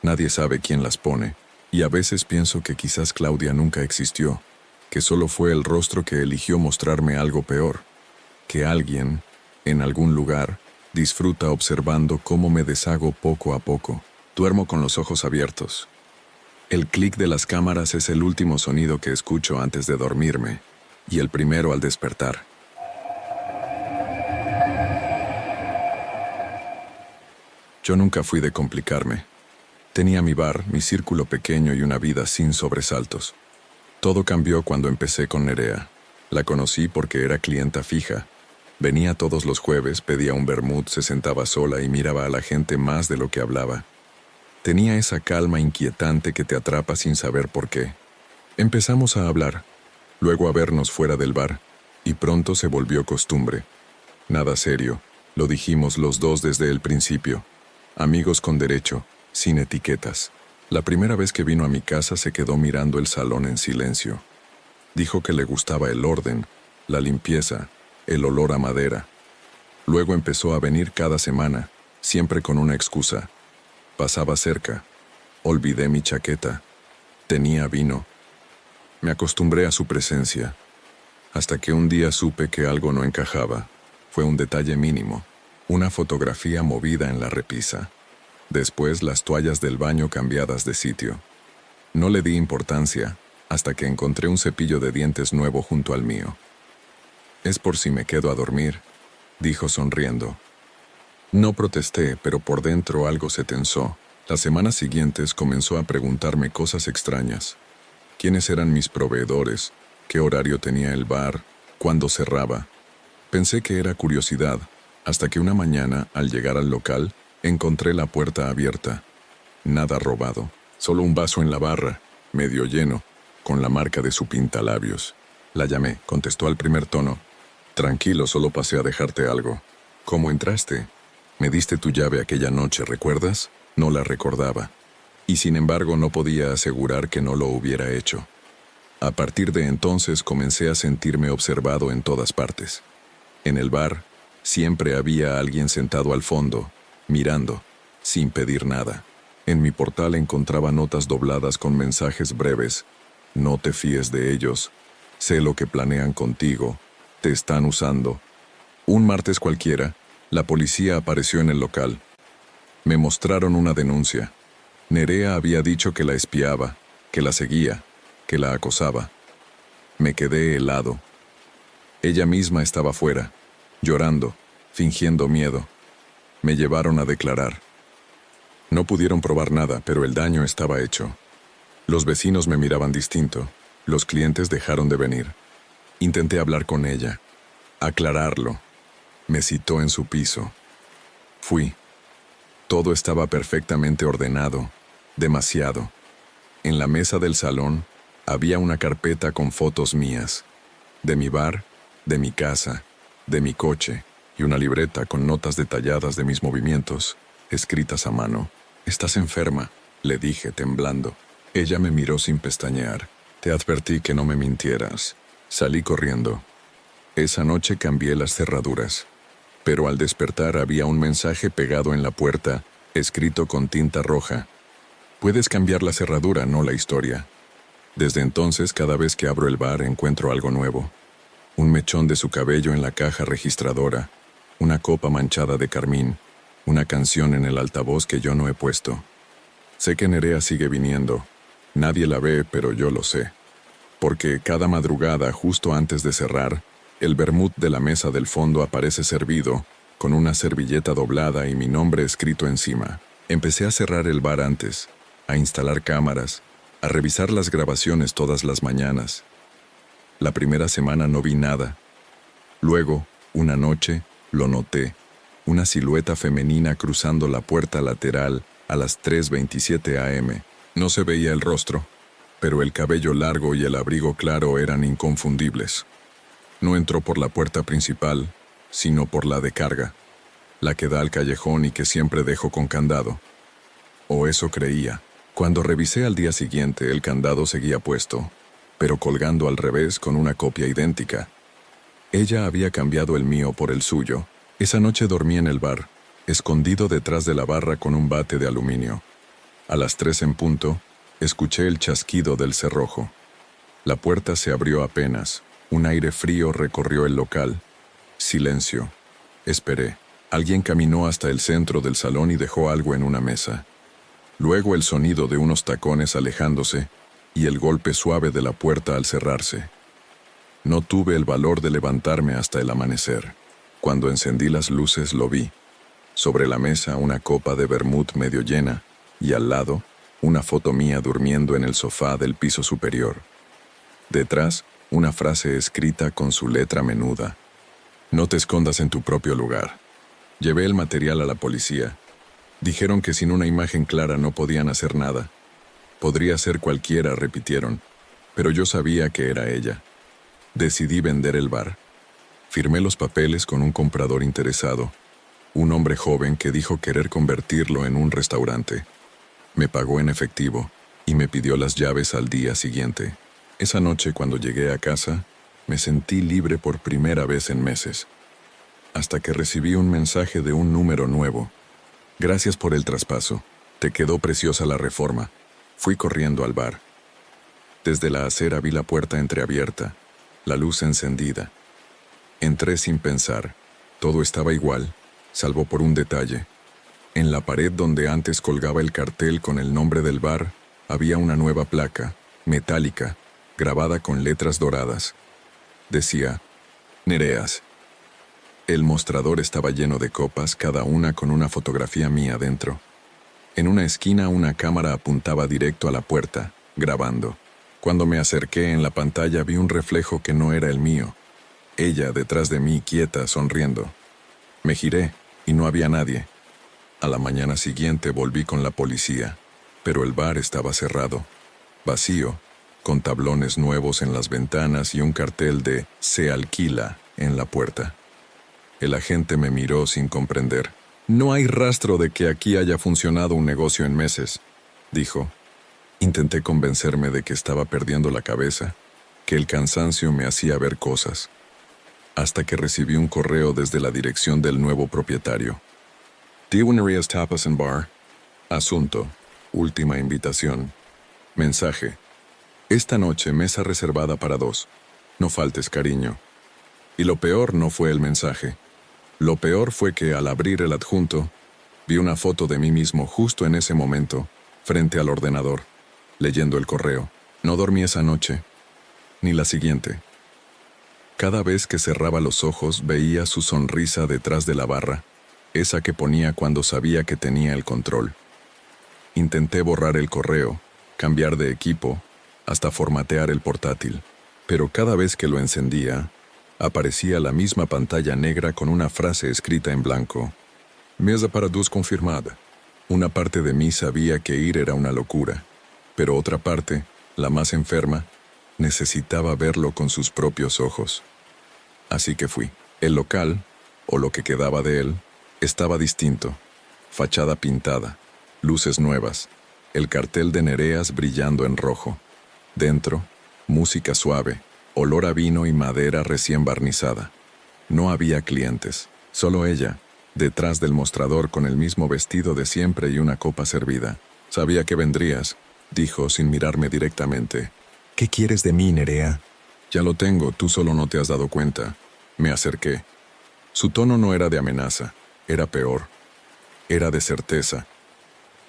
Nadie sabe quién las pone. Y a veces pienso que quizás Claudia nunca existió, que solo fue el rostro que eligió mostrarme algo peor. Que alguien, en algún lugar, disfruta observando cómo me deshago poco a poco. Duermo con los ojos abiertos. El clic de las cámaras es el último sonido que escucho antes de dormirme, y el primero al despertar. Yo nunca fui de complicarme. Tenía mi bar, mi círculo pequeño y una vida sin sobresaltos. Todo cambió cuando empecé con Nerea. La conocí porque era clienta fija. Venía todos los jueves, pedía un vermut, se sentaba sola y miraba a la gente más de lo que hablaba. Tenía esa calma inquietante que te atrapa sin saber por qué. Empezamos a hablar, luego a vernos fuera del bar, y pronto se volvió costumbre. Nada serio, lo dijimos los dos desde el principio. Amigos con derecho, sin etiquetas. La primera vez que vino a mi casa se quedó mirando el salón en silencio. Dijo que le gustaba el orden, la limpieza, el olor a madera. Luego empezó a venir cada semana, siempre con una excusa. Pasaba cerca. Olvidé mi chaqueta. Tenía vino. Me acostumbré a su presencia, hasta que un día supe que algo no encajaba. Fue un detalle mínimo, una fotografía movida en la repisa. Después las toallas del baño cambiadas de sitio. No le di importancia, hasta que encontré un cepillo de dientes nuevo junto al mío. Es por si me quedo a dormir, dijo sonriendo. No protesté, pero por dentro algo se tensó. Las semanas siguientes comenzó a preguntarme cosas extrañas. ¿Quiénes eran mis proveedores? ¿Qué horario tenía el bar? ¿Cuándo cerraba? Pensé que era curiosidad, hasta que una mañana, al llegar al local, encontré la puerta abierta. Nada robado, solo un vaso en la barra, medio lleno, con la marca de su pintalabios. La llamé, contestó al primer tono. Tranquilo, solo pasé a dejarte algo. ¿Cómo entraste? Me diste tu llave aquella noche, ¿recuerdas? No la recordaba. Y sin embargo no podía asegurar que no lo hubiera hecho. A partir de entonces comencé a sentirme observado en todas partes. En el bar, siempre había alguien sentado al fondo, mirando, sin pedir nada. En mi portal encontraba notas dobladas con mensajes breves. No te fíes de ellos. Sé lo que planean contigo. Te están usando. Un martes cualquiera, la policía apareció en el local. Me mostraron una denuncia. Nerea había dicho que la espiaba, que la seguía, que la acosaba. Me quedé helado. Ella misma estaba fuera, llorando, fingiendo miedo. Me llevaron a declarar. No pudieron probar nada, pero el daño estaba hecho. Los vecinos me miraban distinto. Los clientes dejaron de venir. Intenté hablar con ella, aclararlo. Me citó en su piso. Fui. Todo estaba perfectamente ordenado, demasiado. En la mesa del salón había una carpeta con fotos mías, de mi bar, de mi casa, de mi coche, y una libreta con notas detalladas de mis movimientos, escritas a mano. «Estás enferma», le dije, temblando. Ella me miró sin pestañear. «Te advertí que no me mintieras». Salí corriendo. Esa noche cambié las cerraduras. Pero al despertar había un mensaje pegado en la puerta, escrito con tinta roja. «Puedes cambiar la cerradura, no la historia». Desde entonces, cada vez que abro el bar, encuentro algo nuevo. Un mechón de su cabello en la caja registradora, una copa manchada de carmín, una canción en el altavoz que yo no he puesto. Sé que Nerea sigue viniendo. Nadie la ve, pero yo lo sé. Porque cada madrugada, justo antes de cerrar, el vermut de la mesa del fondo aparece servido, con una servilleta doblada y mi nombre escrito encima. Empecé a cerrar el bar antes, a instalar cámaras, a revisar las grabaciones todas las mañanas. La primera semana no vi nada. Luego, una noche, lo noté. Una silueta femenina cruzando la puerta lateral a las 3:27 am. No se veía el rostro, pero el cabello largo y el abrigo claro eran inconfundibles. No entró por la puerta principal, sino por la de carga, la que da al callejón y que siempre dejo con candado. O eso creía. Cuando revisé al día siguiente, el candado seguía puesto, pero colgando al revés con una copia idéntica. Ella había cambiado el mío por el suyo. Esa noche dormí en el bar, escondido detrás de la barra con un bate de aluminio. A las 3 en punto, escuché el chasquido del cerrojo. La puerta se abrió apenas. Un aire frío recorrió el local. Silencio. Esperé. Alguien caminó hasta el centro del salón y dejó algo en una mesa. Luego el sonido de unos tacones alejándose y el golpe suave de la puerta al cerrarse. No tuve el valor de levantarme hasta el amanecer. Cuando encendí las luces lo vi. Sobre la mesa una copa de vermut medio llena y al lado una foto mía durmiendo en el sofá del piso superior. Detrás, una frase escrita con su letra menuda. «No te escondas en tu propio lugar». Llevé el material a la policía. Dijeron que sin una imagen clara no podían hacer nada. Podría ser cualquiera, repitieron, pero yo sabía que era ella. Decidí vender el bar. Firmé los papeles con un comprador interesado, un hombre joven que dijo querer convertirlo en un restaurante. Me pagó en efectivo y me pidió las llaves al día siguiente. Esa noche, cuando llegué a casa, me sentí libre por primera vez en meses, hasta que recibí un mensaje de un número nuevo. «Gracias por el traspaso. Te quedó preciosa la reforma». Fui corriendo al bar. Desde la acera vi la puerta entreabierta, la luz encendida. Entré sin pensar. Todo estaba igual, salvo por un detalle. En la pared donde antes colgaba el cartel con el nombre del bar, había una nueva placa, metálica, grabada con letras doradas. Decía, «Nereas». El mostrador estaba lleno de copas, cada una con una fotografía mía dentro. En una esquina una cámara apuntaba directo a la puerta, grabando. Cuando me acerqué en la pantalla vi un reflejo que no era el mío. Ella detrás de mí, quieta, sonriendo. Me giré y no había nadie. A la mañana siguiente volví con la policía, pero el bar estaba cerrado, vacío, con tablones nuevos en las ventanas y un cartel de «Se alquila». en la puerta. El agente me miró sin comprender. No hay rastro de que aquí haya funcionado un negocio en meses, dijo. Intenté convencerme de que estaba perdiendo la cabeza, que el cansancio me hacía ver cosas, hasta que recibí un correo desde la dirección del nuevo propietario. Dibunerías Tapas and Bar. Asunto. Última invitación. Mensaje. Esta noche mesa reservada para 2. No faltes, cariño. Y lo peor no fue el mensaje. Lo peor fue que al abrir el adjunto, vi una foto de mí mismo justo en ese momento, frente al ordenador, leyendo el correo. No dormí esa noche, ni la siguiente. Cada vez que cerraba los ojos veía su sonrisa detrás de la barra, esa que ponía cuando sabía que tenía el control. Intenté borrar el correo, cambiar de equipo, hasta formatear el portátil, pero cada vez que lo encendía, aparecía la misma pantalla negra con una frase escrita en blanco. Mesa para 2 confirmada. Una parte de mí sabía que ir era una locura, pero otra parte, la más enferma, necesitaba verlo con sus propios ojos. Así que fui. El local, o lo que quedaba de él, estaba distinto. Fachada pintada, luces nuevas, el cartel de Nereas brillando en rojo. Dentro, música suave, olor a vino y madera recién barnizada. No había clientes, solo ella, detrás del mostrador con el mismo vestido de siempre y una copa servida. Sabía que vendrías, dijo sin mirarme directamente. ¿Qué quieres de mí, Nerea? Ya lo tengo, tú solo no te has dado cuenta. Me acerqué. Su tono no era de amenaza, era peor. Era de certeza.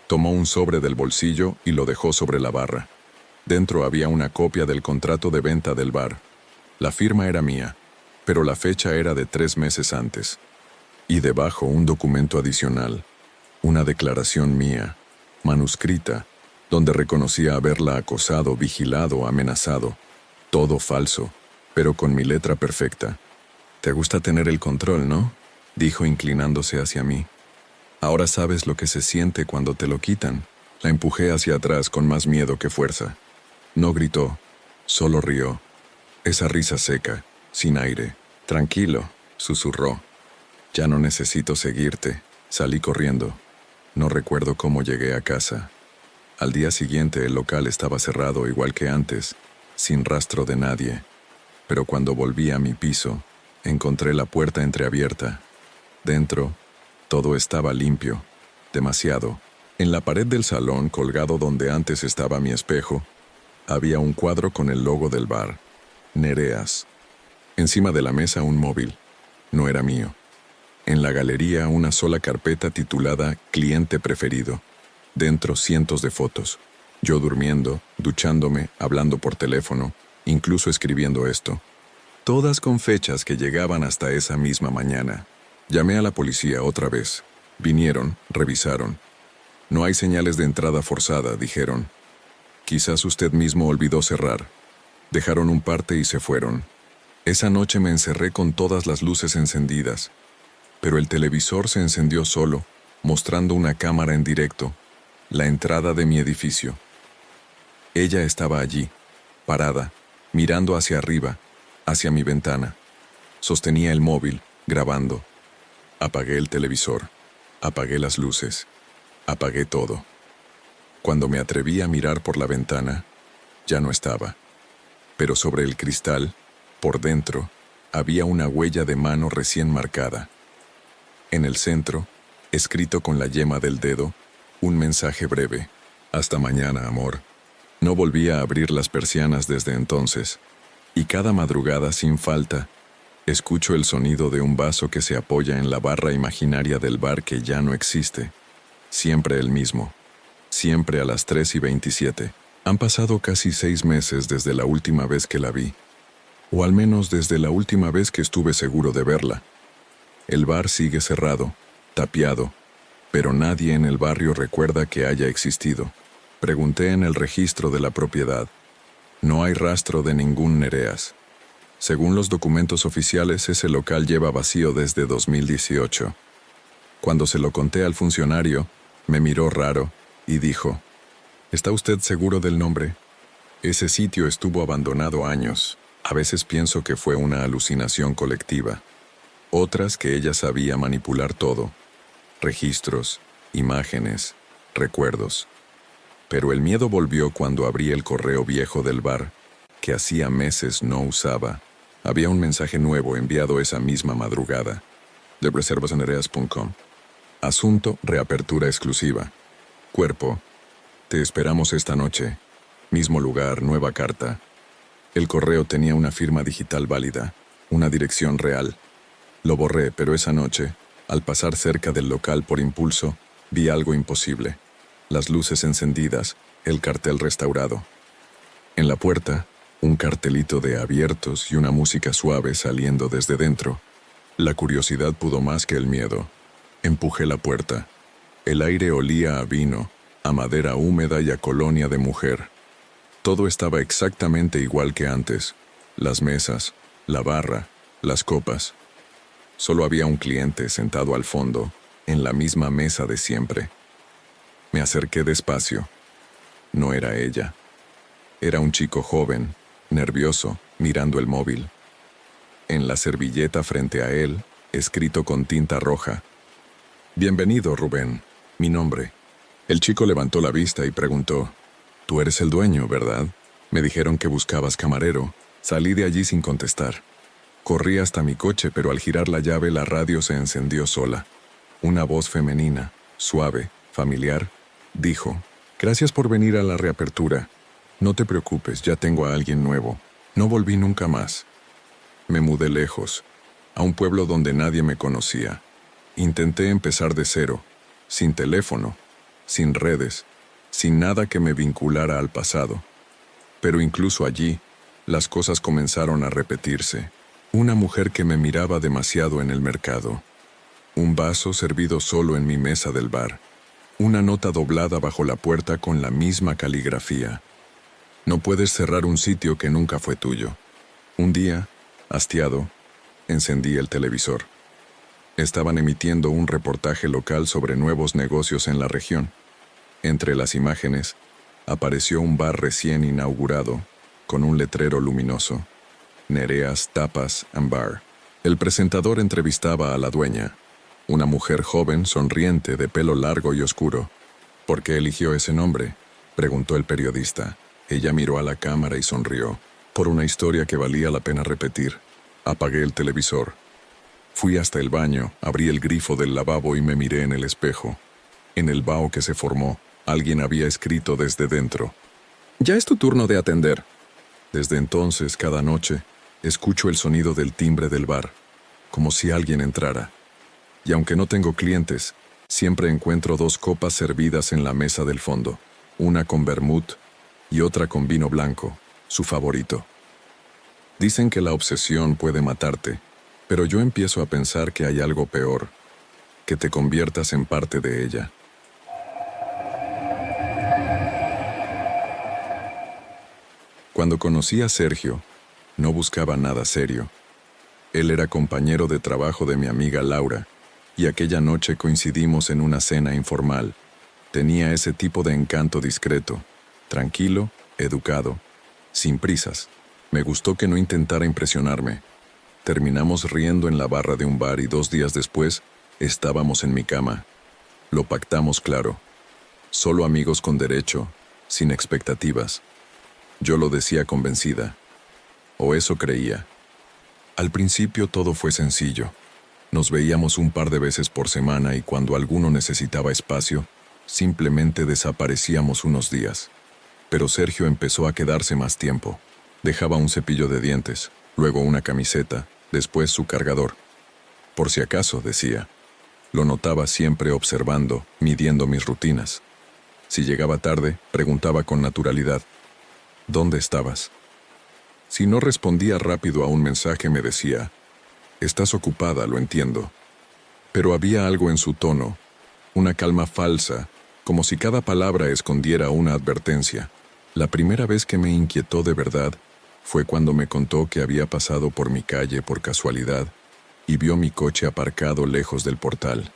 Tomó un sobre del bolsillo y lo dejó sobre la barra. Dentro había una copia del contrato de venta del bar. La firma era mía, pero la fecha era de 3 meses antes. Y debajo un documento adicional, una declaración mía, manuscrita, donde reconocía haberla acosado, vigilado, amenazado. Todo falso, pero con mi letra perfecta. «Te gusta tener el control, ¿no?», dijo inclinándose hacia mí. «Ahora sabes lo que se siente cuando te lo quitan». La empujé hacia atrás con más miedo que fuerza. No gritó, solo rió. Esa risa seca, sin aire. «Tranquilo», susurró. «Ya no necesito seguirte». Salí corriendo. No recuerdo cómo llegué a casa. Al día siguiente el local estaba cerrado igual que antes, sin rastro de nadie. Pero cuando volví a mi piso, encontré la puerta entreabierta. Dentro, todo estaba limpio, demasiado. En la pared del salón, colgado donde antes estaba mi espejo, había un cuadro con el logo del bar, Nereas. Encima de la mesa un móvil. No era mío. En la galería una sola carpeta titulada Cliente preferido. Dentro cientos de fotos. Yo durmiendo, duchándome, hablando por teléfono, incluso escribiendo esto. Todas con fechas que llegaban hasta esa misma mañana. Llamé a la policía otra vez. Vinieron, revisaron. No hay señales de entrada forzada, dijeron. Quizás usted mismo olvidó cerrar. Dejaron un parte y se fueron. Esa noche me encerré con todas las luces encendidas. Pero el televisor se encendió solo, mostrando una cámara en directo, la entrada de mi edificio. Ella estaba allí, parada, mirando hacia arriba, hacia mi ventana. Sostenía el móvil, grabando. Apagué el televisor, apagué las luces, apagué todo. Cuando me atreví a mirar por la ventana, ya no estaba. Pero sobre el cristal, por dentro, había una huella de mano recién marcada. En el centro, escrito con la yema del dedo, un mensaje breve. «Hasta mañana, amor». No volví a abrir las persianas desde entonces, y cada madrugada sin falta, escucho el sonido de un vaso que se apoya en la barra imaginaria del bar que ya no existe. Siempre el mismo. Siempre a las 3:27. Han pasado casi 6 meses desde la última vez que la vi. O al menos desde la última vez que estuve seguro de verla. El bar sigue cerrado, tapiado, pero nadie en el barrio recuerda que haya existido. Pregunté en el registro de la propiedad. No hay rastro de ningún Nereas. Según los documentos oficiales, ese local lleva vacío desde 2018. Cuando se lo conté al funcionario, me miró raro y dijo: «¿Está usted seguro del nombre? Ese sitio estuvo abandonado años». A veces pienso que fue una alucinación colectiva. Otras que ella sabía manipular todo. Registros, imágenes, recuerdos. Pero el miedo volvió cuando abrí el correo viejo del bar, que hacía meses no usaba. Había un mensaje nuevo enviado esa misma madrugada, de reservasenereas.com. Asunto, reapertura exclusiva. Cuerpo, te esperamos esta noche. Mismo lugar, nueva carta. El correo tenía una firma digital válida, una dirección real. Lo borré, pero esa noche, al pasar cerca del local por impulso, vi algo imposible. Las luces encendidas, el cartel restaurado. En la puerta, un cartelito de abiertos y una música suave saliendo desde dentro. La curiosidad pudo más que el miedo. Empujé la puerta. El aire olía a vino, a madera húmeda y a colonia de mujer. Todo estaba exactamente igual que antes. Las mesas, la barra, las copas. Solo había un cliente sentado al fondo, en la misma mesa de siempre. Me acerqué despacio. No era ella. Era un chico joven, nervioso, mirando el móvil. En la servilleta frente a él, escrito con tinta roja: «Bienvenido, Rubén. Mi nombre». El chico levantó la vista y preguntó: «Tú eres el dueño, ¿verdad? Me dijeron que buscabas camarero». Salí de allí sin contestar. Corrí hasta mi coche, pero al girar la llave la radio se encendió sola. Una voz femenina, suave, familiar, dijo: «Gracias por venir a la reapertura. No te preocupes, ya tengo a alguien nuevo». No volví nunca más. Me mudé lejos, a un pueblo donde nadie me conocía. Intenté empezar de cero, sin teléfono, sin redes, sin nada que me vinculara al pasado. Pero incluso allí, las cosas comenzaron a repetirse. Una mujer que me miraba demasiado en el mercado. Un vaso servido solo en mi mesa del bar. Una nota doblada bajo la puerta con la misma caligrafía. No puedes cerrar un sitio que nunca fue tuyo. Un día, hastiado, encendí el televisor. Estaban emitiendo un reportaje local sobre nuevos negocios en la región. Entre las imágenes, apareció un bar recién inaugurado, con un letrero luminoso: Nereas Tapas and Bar. El presentador entrevistaba a la dueña, una mujer joven, sonriente, de pelo largo y oscuro. «¿Por qué eligió ese nombre?», preguntó el periodista. Ella miró a la cámara y sonrió. «Por una historia que valía la pena repetir». Apagué el televisor. Fui hasta el baño, abrí el grifo del lavabo y me miré en el espejo. En el vaho que se formó, alguien había escrito desde dentro: «Ya es tu turno de atender». Desde entonces, cada noche, escucho el sonido del timbre del bar, como si alguien entrara. Y aunque no tengo clientes, siempre encuentro 2 copas servidas en la mesa del fondo, una con vermut y otra con vino blanco, su favorito. Dicen que la obsesión puede matarte, pero yo empiezo a pensar que hay algo peor, que te conviertas en parte de ella. Cuando conocí a Sergio, no buscaba nada serio. Él era compañero de trabajo de mi amiga Laura, y aquella noche coincidimos en una cena informal. Tenía ese tipo de encanto discreto, tranquilo, educado, sin prisas. Me gustó que no intentara impresionarme. Terminamos riendo en la barra de un bar y 2 días después estábamos en mi cama. Lo pactamos claro. Solo amigos con derecho, sin expectativas. Yo lo decía convencida. O eso creía. Al principio todo fue sencillo. Nos veíamos un par de veces por semana y cuando alguno necesitaba espacio, simplemente desaparecíamos unos días. Pero Sergio empezó a quedarse más tiempo. Dejaba un cepillo de dientes, luego una camiseta, después su cargador. Por si acaso, decía. Lo notaba siempre observando, midiendo mis rutinas. Si llegaba tarde, preguntaba con naturalidad: ¿dónde estabas? Si no respondía rápido a un mensaje, me decía: estás ocupada, lo entiendo. Pero había algo en su tono, una calma falsa, como si cada palabra escondiera una advertencia. La primera vez que me inquietó de verdad fue cuando me contó que había pasado por mi calle por casualidad y vio mi coche aparcado lejos del portal.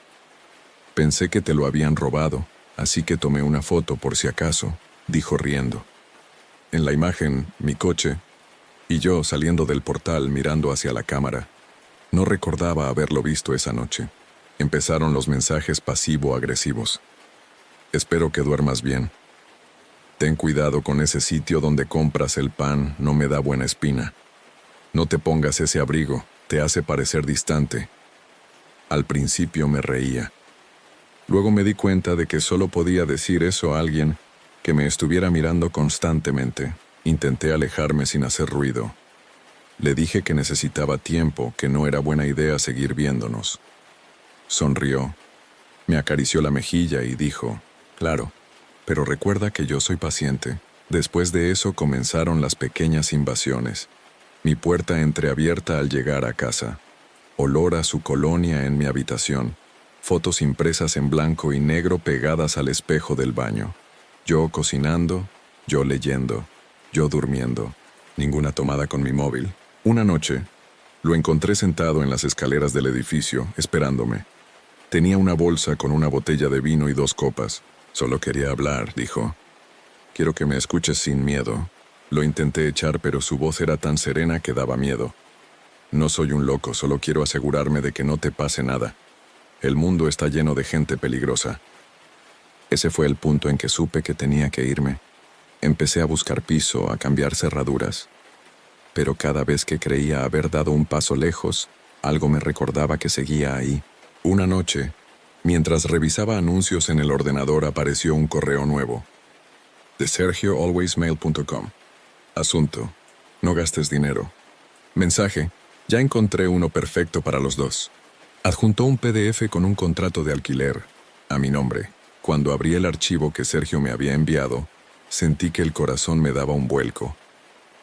Pensé que te lo habían robado, así que tomé una foto por si acaso, dijo riendo. En la imagen, mi coche, Y yo, saliendo del portal mirando hacia la cámara, no recordaba haberlo visto esa noche. Empezaron los mensajes pasivo-agresivos. Espero que duermas bien. Ten cuidado con ese sitio donde compras el pan, no me da buena espina. No te pongas ese abrigo, te hace parecer distante. Al principio me reía. Luego me di cuenta de que solo podía decir eso a alguien que me estuviera mirando constantemente. Intenté alejarme sin hacer ruido. Le dije que necesitaba tiempo, que no era buena idea seguir viéndonos. Sonrió, me acarició la mejilla y dijo, claro, pero recuerda que yo soy paciente. Después de eso comenzaron las pequeñas invasiones. Mi puerta entreabierta al llegar a casa. Olor a su colonia en mi habitación. Fotos impresas en blanco y negro pegadas al espejo del baño. Yo cocinando, yo leyendo, yo durmiendo. Ninguna tomada con mi móvil. Una noche, lo encontré sentado en las escaleras del edificio, esperándome. Tenía una bolsa con una botella de vino y 2 copas. Solo quería hablar, dijo. Quiero que me escuches sin miedo. Lo intenté echar, pero su voz era tan serena que daba miedo. No soy un loco, solo quiero asegurarme de que no te pase nada. El mundo está lleno de gente peligrosa. Ese fue el punto en que supe que tenía que irme. Empecé a buscar piso, a cambiar cerraduras. Pero cada vez que creía haber dado un paso lejos, algo me recordaba que seguía ahí. Una noche, mientras revisaba anuncios en el ordenador, apareció un correo nuevo. De sergioalwaysmail.com. Asunto: no gastes dinero. Mensaje: ya encontré uno perfecto para los dos. Adjuntó un PDF con un contrato de alquiler, a mi nombre. Cuando abrí el archivo que Sergio me había enviado, sentí que el corazón me daba un vuelco.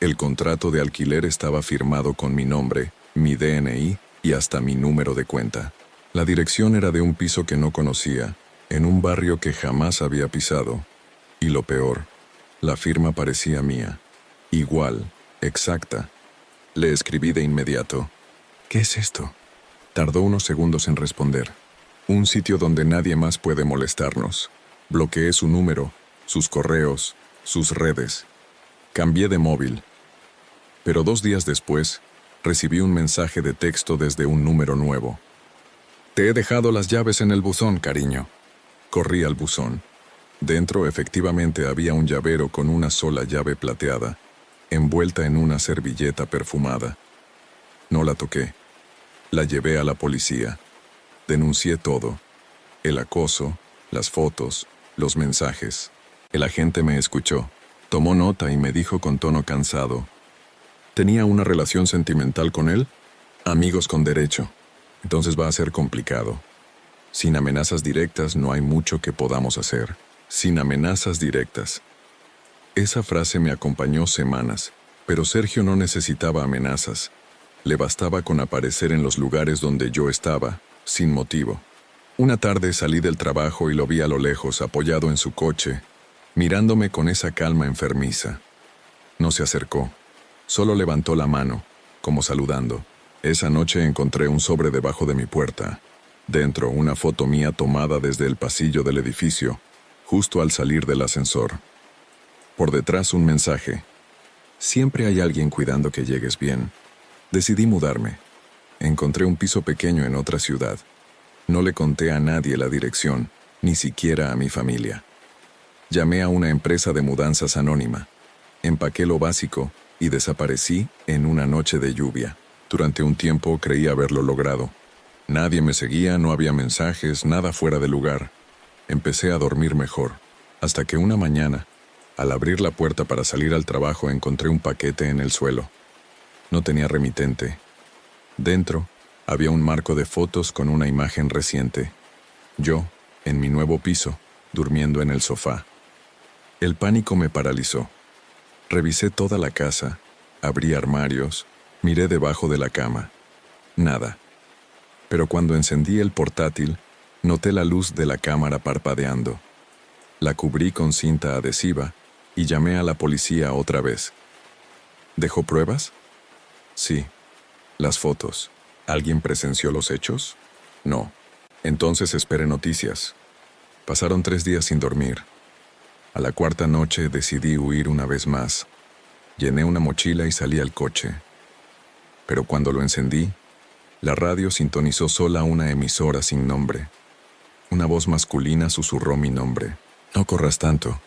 El contrato de alquiler estaba firmado con mi nombre, mi DNI y hasta mi número de cuenta. La dirección era de un piso que no conocía, en un barrio que jamás había pisado. Y lo peor, la firma parecía mía. Igual, exacta. Le escribí de inmediato. ¿Qué es esto? Tardó unos segundos en responder. Un sitio donde nadie más puede molestarnos. Bloqueé su número, sus correos, sus redes. Cambié de móvil. Pero 2 días después, recibí un mensaje de texto desde un número nuevo. Te he dejado las llaves en el buzón, cariño. Corrí al buzón. Dentro efectivamente había un llavero con una sola llave plateada, envuelta en una servilleta perfumada. No la toqué. La llevé a la policía. Denuncié todo. El acoso, las fotos, los mensajes. El agente me escuchó. Tomó nota y me dijo con tono cansado. ¿Tenía una relación sentimental con él? Amigos con derecho. Entonces va a ser complicado. Sin amenazas directas no hay mucho que podamos hacer. Sin amenazas directas. Esa frase me acompañó semanas, pero Sergio no necesitaba amenazas. Le bastaba con aparecer en los lugares donde yo estaba, sin motivo. Una tarde salí del trabajo y lo vi a lo lejos, apoyado en su coche, mirándome con esa calma enfermiza. No se acercó, solo levantó la mano, como saludando. Esa noche encontré un sobre debajo de mi puerta. Dentro, una foto mía tomada desde el pasillo del edificio, justo al salir del ascensor. Por detrás un mensaje. Siempre hay alguien cuidando que llegues bien. Decidí mudarme. Encontré un piso pequeño en otra ciudad. No le conté a nadie la dirección, ni siquiera a mi familia. Llamé a una empresa de mudanzas anónima. Empaqué lo básico y desaparecí en una noche de lluvia. Durante un tiempo creí haberlo logrado. Nadie me seguía, no había mensajes, nada fuera de lugar. Empecé a dormir mejor, hasta que una mañana, al abrir la puerta para salir al trabajo, encontré un paquete en el suelo. No tenía remitente. Dentro, había un marco de fotos con una imagen reciente. Yo, en mi nuevo piso, durmiendo en el sofá. El pánico me paralizó. Revisé toda la casa, abrí armarios, miré debajo de la cama. Nada. Pero cuando encendí el portátil, noté la luz de la cámara parpadeando. La cubrí con cinta adhesiva y llamé a la policía otra vez. ¿Dejó pruebas? Sí. Las fotos. ¿Alguien presenció los hechos? No. Entonces esperé noticias. Pasaron 3 días sin dormir. A la 4ª noche decidí huir una vez más. Llené una mochila y salí al coche. Pero cuando lo encendí, la radio sintonizó sola una emisora sin nombre. Una voz masculina susurró mi nombre. No corras tanto.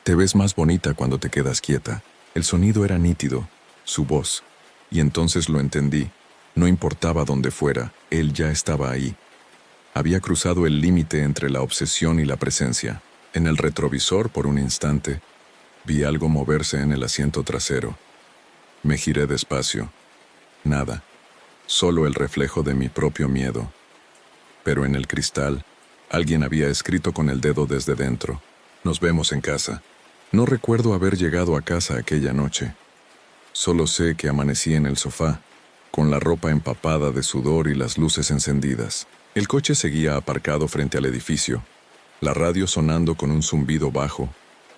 Te ves más bonita cuando te quedas quieta. El sonido era nítido, su voz. Y entonces lo entendí. No importaba dónde fuera, él ya estaba ahí. Había cruzado el límite entre la obsesión y la presencia. En el retrovisor, por un instante, vi algo moverse en el asiento trasero. Me giré despacio. Nada. Solo el reflejo de mi propio miedo. Pero en el cristal, alguien había escrito con el dedo desde dentro. Nos vemos en casa. No recuerdo haber llegado a casa aquella noche. Solo sé que amanecí en el sofá, con la ropa empapada de sudor y las luces encendidas. El coche seguía aparcado frente al edificio, la radio sonando con un zumbido bajo,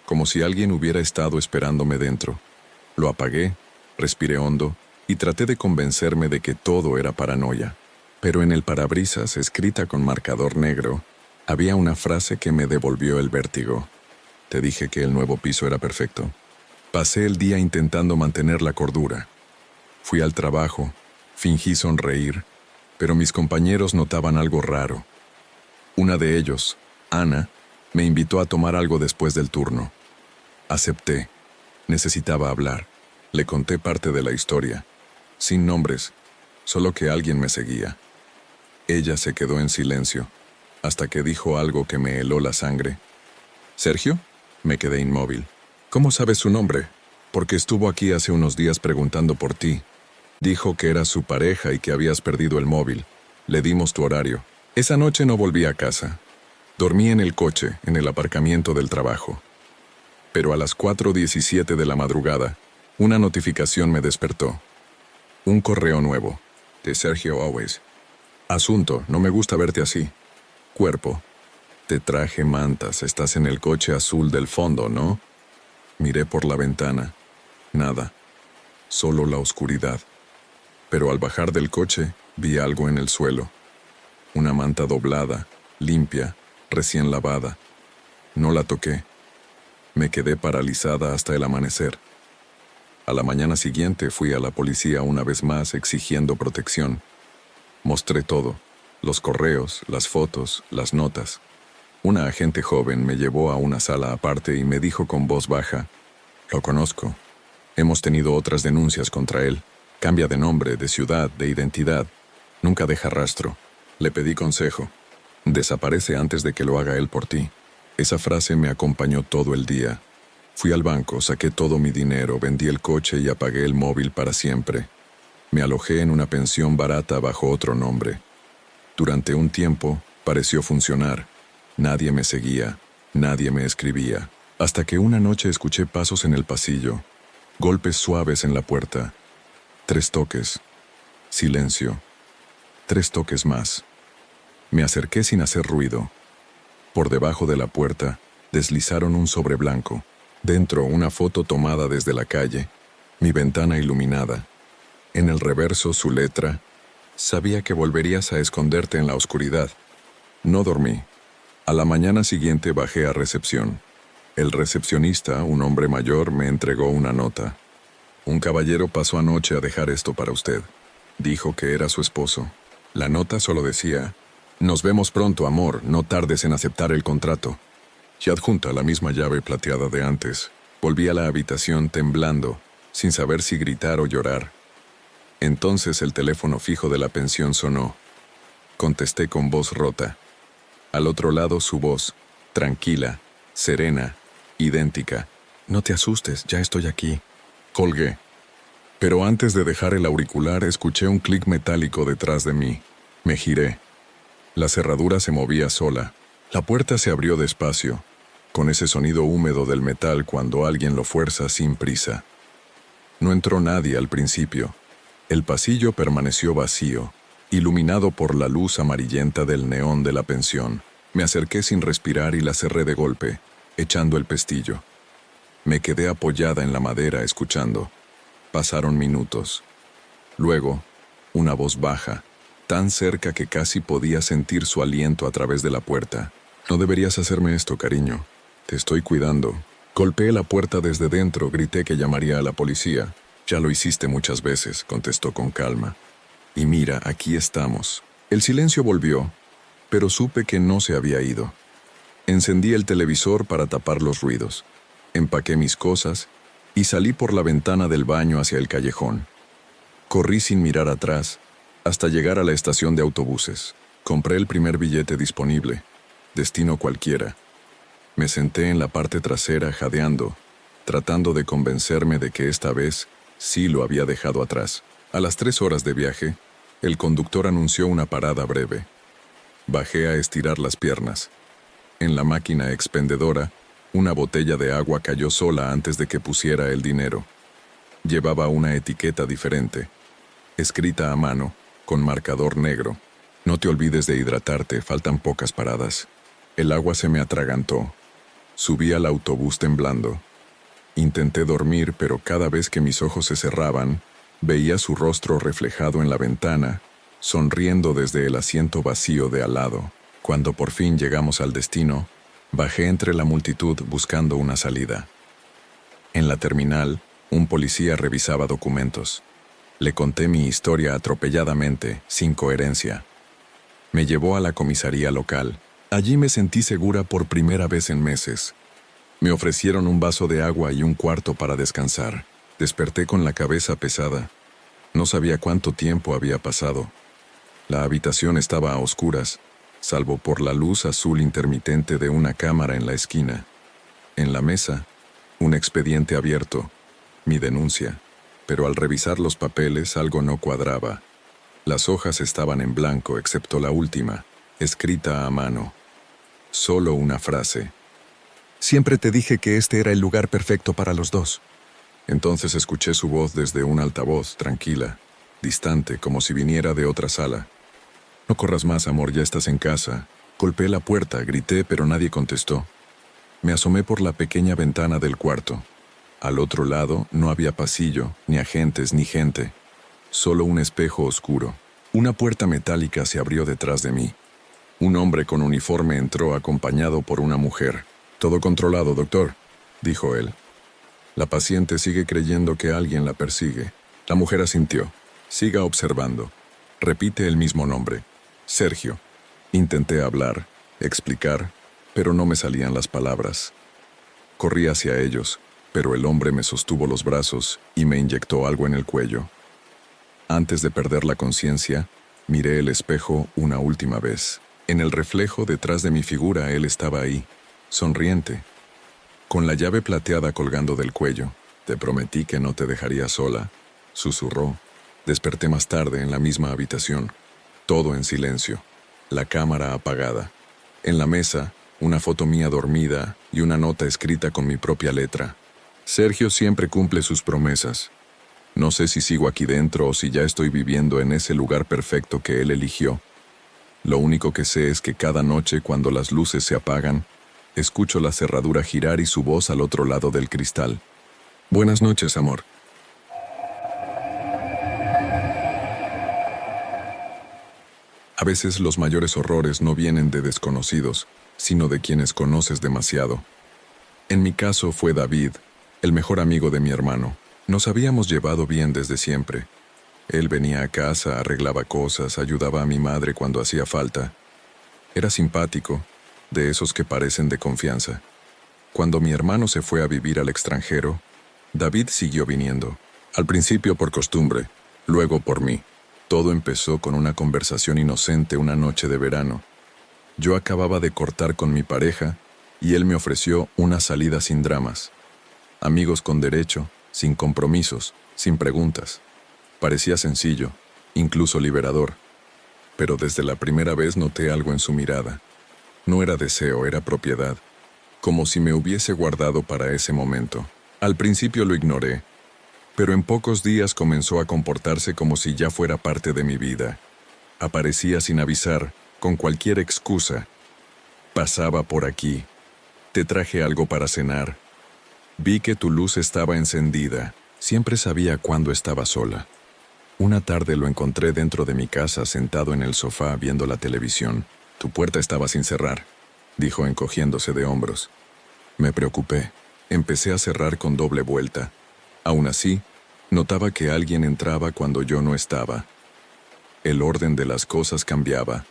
como si alguien hubiera estado esperándome dentro. Lo apagué, respiré hondo y traté de convencerme de que todo era paranoia. Pero en el parabrisas, escrita con marcador negro, había una frase que me devolvió el vértigo. Te dije que el nuevo piso era perfecto. Pasé el día intentando mantener la cordura. Fui al trabajo, fingí sonreír, pero mis compañeros notaban algo raro. Una de ellos, Ana, me invitó a tomar algo después del turno. Acepté. Necesitaba hablar. Le conté parte de la historia, sin nombres, solo que alguien me seguía. Ella se quedó en silencio, hasta que dijo algo que me heló la sangre. ¿Sergio? Me quedé inmóvil. ¿Cómo sabes su nombre? Porque estuvo aquí hace unos días preguntando por ti. Dijo que eras su pareja y que habías perdido el móvil. Le dimos tu horario. Esa noche no volví a casa. Dormí en el coche, en el aparcamiento del trabajo. Pero a las 4:17 de la madrugada, una notificación me despertó. Un correo nuevo, de Sergio Always. Asunto, no me gusta verte así. Cuerpo. Te traje mantas, estás en el coche azul del fondo, ¿no? Miré por la ventana. Nada. Solo la oscuridad. Pero al bajar del coche, vi algo en el suelo. Una manta doblada, limpia, recién lavada. No la toqué. Me quedé paralizada hasta el amanecer. A la mañana siguiente fui a la policía una vez más exigiendo protección. Mostré todo, los correos, las fotos, las notas. Una agente joven me llevó a una sala aparte y me dijo con voz baja: «Lo conozco. Hemos tenido otras denuncias contra él. Cambia de nombre, de ciudad, de identidad. Nunca deja rastro». Le pedí consejo. «Desaparece antes de que lo haga él por ti». Esa frase me acompañó todo el día. Fui al banco, saqué todo mi dinero, vendí el coche y apagué el móvil para siempre. Me alojé en una pensión barata bajo otro nombre. Durante un tiempo, pareció funcionar. Nadie me seguía, nadie me escribía, hasta que una noche escuché pasos en el pasillo, golpes suaves en la puerta. 3 toques. Silencio. 3 toques más. Me acerqué sin hacer ruido. Por debajo de la puerta, deslizaron un sobre blanco. Dentro, una foto tomada desde la calle, mi ventana iluminada. En el reverso, su letra: «Sabía que volverías a esconderte en la oscuridad». No dormí. A la mañana siguiente bajé a recepción. El recepcionista, un hombre mayor, me entregó una nota. «Un caballero pasó anoche a dejar esto para usted». Dijo que era su esposo. La nota solo decía: «Nos vemos pronto, amor, no tardes en aceptar el contrato». Y adjunta la misma llave plateada de antes. Volví a la habitación temblando, sin saber si gritar o llorar. Entonces el teléfono fijo de la pensión sonó. Contesté con voz rota. Al otro lado su voz, tranquila, serena, idéntica. «No te asustes, ya estoy aquí». Colgué. Pero antes de dejar el auricular escuché un clic metálico detrás de mí. Me giré. La cerradura se movía sola. La puerta se abrió despacio, con ese sonido húmedo del metal cuando alguien lo fuerza sin prisa. No entró nadie al principio. El pasillo permaneció vacío, iluminado por la luz amarillenta del neón de la pensión. Me acerqué sin respirar y la cerré de golpe, echando el pestillo. Me quedé apoyada en la madera escuchando. Pasaron minutos. Luego, una voz baja, tan cerca que casi podía sentir su aliento a través de la puerta. «No deberías hacerme esto, cariño. Te estoy cuidando. Golpeé la puerta desde dentro, grité que llamaría a la policía. Ya lo hiciste muchas veces, contestó con calma. Y mira, aquí estamos. El silencio volvió, pero supe que no se había ido. Encendí el televisor para tapar los ruidos. Empaqué mis cosas y salí por la ventana del baño hacia el callejón. Corrí sin mirar atrás hasta llegar a la estación de autobuses. Compré el primer billete disponible, destino cualquiera. Me senté en la parte trasera jadeando, tratando de convencerme de que esta vez sí lo había dejado atrás. A las 3 horas de viaje, el conductor anunció una parada breve. Bajé a estirar las piernas. En la máquina expendedora, una botella de agua cayó sola antes de que pusiera el dinero. Llevaba una etiqueta diferente, escrita a mano, con marcador negro. No te olvides de hidratarte, faltan pocas paradas. El agua se me atragantó. Subí al autobús temblando. Intenté dormir, pero cada vez que mis ojos se cerraban, veía su rostro reflejado en la ventana, sonriendo desde el asiento vacío de al lado. Cuando por fin llegamos al destino, bajé entre la multitud buscando una salida. En la terminal, un policía revisaba documentos. Le conté mi historia atropelladamente, sin coherencia. Me llevó a la comisaría local. Allí me sentí segura por primera vez en meses. Me ofrecieron un vaso de agua y un cuarto para descansar. Desperté con la cabeza pesada. No sabía cuánto tiempo había pasado. La habitación estaba a oscuras, salvo por la luz azul intermitente de una cámara en la esquina. En la mesa, un expediente abierto, mi denuncia, pero al revisar los papeles algo no cuadraba. Las hojas estaban en blanco, excepto la última, escrita a mano. Solo una frase. Siempre te dije que este era el lugar perfecto para los dos. Entonces escuché su voz desde un altavoz, tranquila, distante, como si viniera de otra sala. No corras más, amor, ya estás en casa. Golpeé la puerta, grité, pero nadie contestó. Me asomé por la pequeña ventana del cuarto. Al otro lado no había pasillo, ni agentes, ni gente. Solo un espejo oscuro. Una puerta metálica se abrió detrás de mí. Un hombre con uniforme entró acompañado por una mujer. «Todo controlado, doctor», dijo él. La paciente sigue creyendo que alguien la persigue. La mujer asintió. «Siga observando. Repite el mismo nombre. Sergio». Intenté hablar, explicar, pero no me salían las palabras. Corrí hacia ellos, pero el hombre me sostuvo los brazos y me inyectó algo en el cuello. Antes de perder la conciencia, miré el espejo una última vez. En el reflejo detrás de mi figura él estaba ahí, sonriente, con la llave plateada colgando del cuello. «Te prometí que no te dejaría sola», susurró. Desperté más tarde en la misma habitación. Todo en silencio. La cámara apagada. En la mesa, una foto mía dormida y una nota escrita con mi propia letra. «Sergio siempre cumple sus promesas. No sé si sigo aquí dentro o si ya estoy viviendo en ese lugar perfecto que él eligió. Lo único que sé es que cada noche, cuando las luces se apagan, escucho la cerradura girar y su voz al otro lado del cristal. Buenas noches, amor». A veces los mayores horrores no vienen de desconocidos, sino de quienes conoces demasiado. En mi caso fue David, el mejor amigo de mi hermano. Nos habíamos llevado bien desde siempre. Él venía a casa, arreglaba cosas, ayudaba a mi madre cuando hacía falta. Era simpático, de esos que parecen de confianza. Cuando mi hermano se fue a vivir al extranjero, David siguió viniendo. Al principio por costumbre, luego por mí. Todo empezó con una conversación inocente una noche de verano. Yo acababa de cortar con mi pareja y él me ofreció una salida sin dramas. Amigos con derecho, sin compromisos, sin preguntas. Parecía sencillo, incluso liberador. Pero desde la primera vez noté algo en su mirada. No era deseo, era propiedad. Como si me hubiese guardado para ese momento. Al principio lo ignoré, pero en pocos días comenzó a comportarse como si ya fuera parte de mi vida. Aparecía sin avisar, con cualquier excusa. Pasaba por aquí. Te traje algo para cenar. Vi que tu luz estaba encendida. Siempre sabía cuándo estaba sola. Una tarde lo encontré dentro de mi casa, sentado en el sofá viendo la televisión. Tu puerta estaba sin cerrar, dijo encogiéndose de hombros. Me preocupé. Empecé a cerrar con doble vuelta. Aún así, notaba que alguien entraba cuando yo no estaba. El orden de las cosas cambiaba.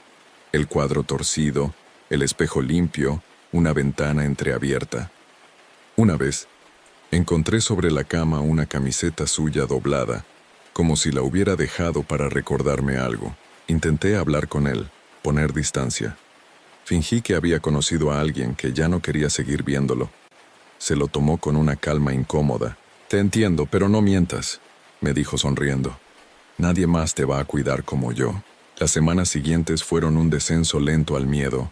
El cuadro torcido, el espejo limpio, una ventana entreabierta. Una vez, encontré sobre la cama una camiseta suya doblada, como si la hubiera dejado para recordarme algo. Intenté hablar con él, poner distancia. Fingí que había conocido a alguien que ya no quería seguir viéndolo. Se lo tomó con una calma incómoda. «Te entiendo, pero no mientas», me dijo sonriendo. «Nadie más te va a cuidar como yo». Las semanas siguientes fueron un descenso lento al miedo.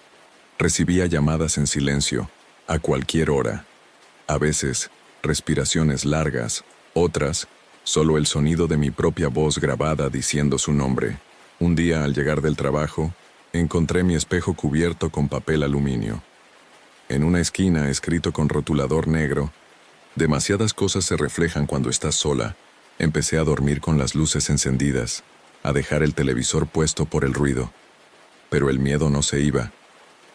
Recibía llamadas en silencio, a cualquier hora. A veces, respiraciones largas, otras, solo el sonido de mi propia voz grabada diciendo su nombre. Un día, al llegar del trabajo, encontré mi espejo cubierto con papel aluminio. En una esquina, escrito con rotulador negro, «Demasiadas cosas se reflejan cuando estás sola». Empecé a dormir con las luces encendidas, a dejar el televisor puesto por el ruido. Pero el miedo no se iba,